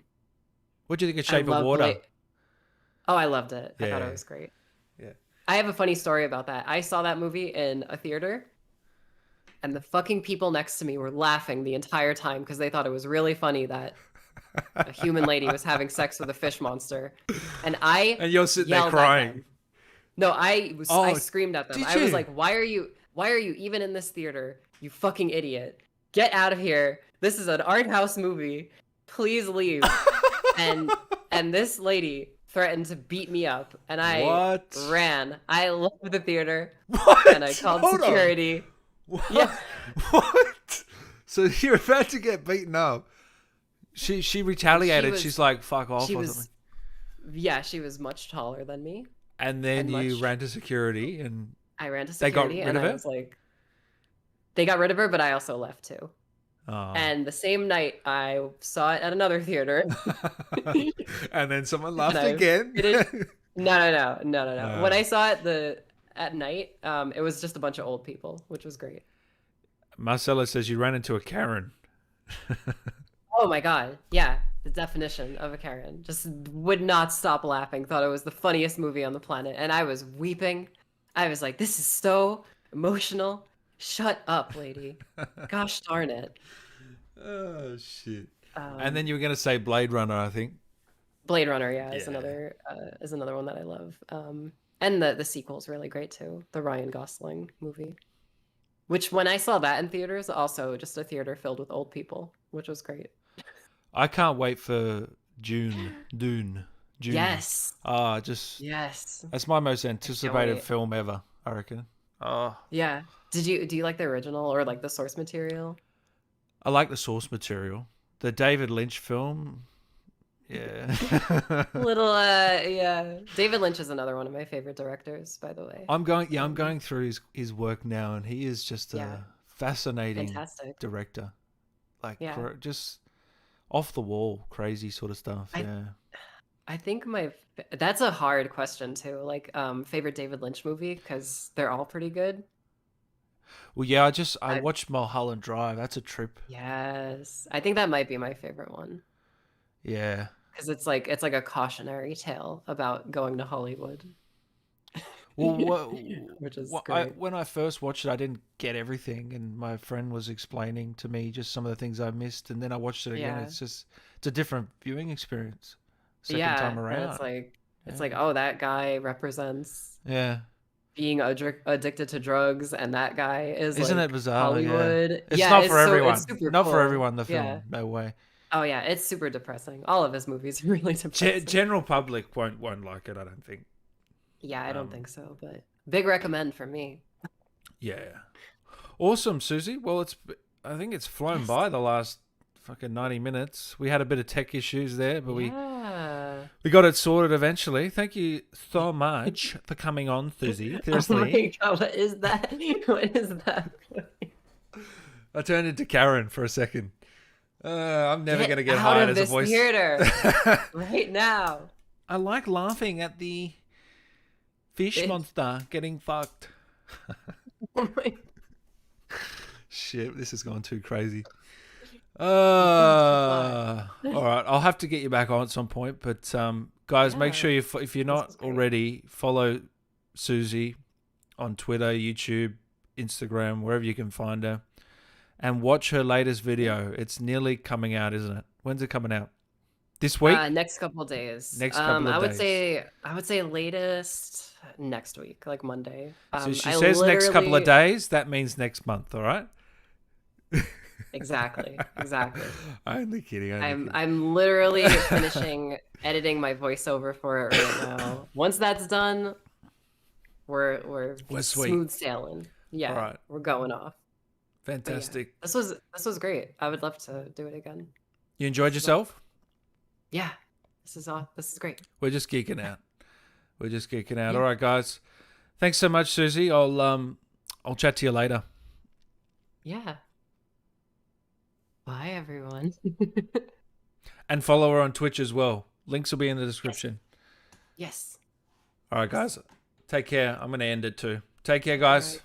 What do you think of I Shape of love Water? Oh, I loved it. I thought it Yeah. was great. Yeah. I have a funny story about that. I saw that movie in a theater, and the fucking people next to me were laughing the entire time because they thought it was really funny that a human lady was having sex with a fish monster. And I And you're sitting there yelled at crying. them. No, I Oh, screamed at them. did I was you? like, why are you even in this theater? You fucking idiot. Get out of here. This is an art house movie. Please leave. and this lady threatened to beat me up, and I What? ran. I left the theater What? and I called Hold on. security. What? Yeah. What? So you're about to get beaten up. She retaliated. She's like, fuck off She or was something. Yeah, she was much taller than me. And then and you much- ran to security and I ran to They got security rid and of I her? was like, they got rid of her, but I also left too. oh. And the same night I saw it at another theater. And then someone laughed I again. No. When I saw it at night, it was just a bunch of old people, which was great. Marcella says you ran into a Karen. Oh my god. Yeah, the definition of a Karen. Just would not stop laughing. Thought it was the funniest movie on the planet. And I was weeping. I was like, this is so emotional. Shut up, lady. Gosh darn it. Oh shit. Um, And then you were going to say Blade Runner, I think. Blade Runner, yeah, is Yeah. another one that I love. And the sequel's really great too. The Ryan Gosling movie. Which when I saw that in theaters, also just a theater filled with old people, which was great. I can't wait for Dune. June. Yes. Just Yes. that's my most anticipated wait. film ever, I reckon. Oh, Yeah. Do you like the original or like the source material? I like the source material. The David Lynch film, Yeah. Little yeah. David Lynch is another one of my favorite directors, by the way. I'm going through his work now, and he is just Yeah, a fascinating fantastic. director. Like Yeah. just off the wall, crazy sort of stuff. I Yeah. I think that's a hard question too. Like favorite David Lynch movie because they're all pretty good. Well, yeah, I I watched Mulholland Drive. That's a trip. Yes. I think that might be my favorite one Yeah. because it's like a cautionary tale about going to Hollywood, Well, which is great. when I first watched it, I didn't get everything, and my friend was explaining to me just some of the things I missed, and then I watched it again. Yeah. It's a different viewing experience. Second time Yeah, and around. it's Yeah. like oh that guy represents Yeah. being addicted to drugs and that guy is Isn't it like bizarre? Yeah. Hollywood. It's Yeah, not for it's everyone. super Not for cool. everyone, the Yeah. film. No way. Oh yeah, it's super depressing. All of his movies are really depressing. General public won't like it, I don't think. Yeah, I don't Um, think so, but big recommend for me. yeah. Awesome, Susie. Well, I think it's flown Yes. by the last fucking 90 minutes. We had a bit of tech issues there, but Yeah. we got it sorted eventually. Thank you so much for coming on, Susie. Oh my Seriously. God, what is that? What is that? I turned into Karen for a second. I'm never going Get to get out hired of as a this voice. theater right now. I like laughing at the fish Bitch. monster getting fucked. Oh my Shit, this has gone too crazy. God. All right, I'll have to get you back on at some point. But guys, make Yeah, sure if you're this not was great. already, follow Susie on Twitter, YouTube, Instagram, wherever you can find her, and watch her latest video. It's nearly coming out, isn't it? When's it coming out? This week? Next couple days. Next couple of days. I would say latest next week, like Monday. So she I says next couple of literally days. That means next month. All right. exactly, exactly. Only kidding. Only kidding. I'm literally finishing editing my voiceover for it right now. Once that's done, we're We're sweet. smooth sailing. Yeah, All right. we're going off. But yeah, Fantastic. this was great. I would love to do it again. You enjoyed This is awesome. yourself? Yeah, this is great. We're just geeking out. We're just geeking out. Yeah. All right, guys. Thanks so much, Susie. I'll chat to you later. Yeah. Bye, everyone. And follow her on Twitch as well. Links will be in the description. Yes. All right, guys. Take care. I'm going to end it too. Take care, All guys. right.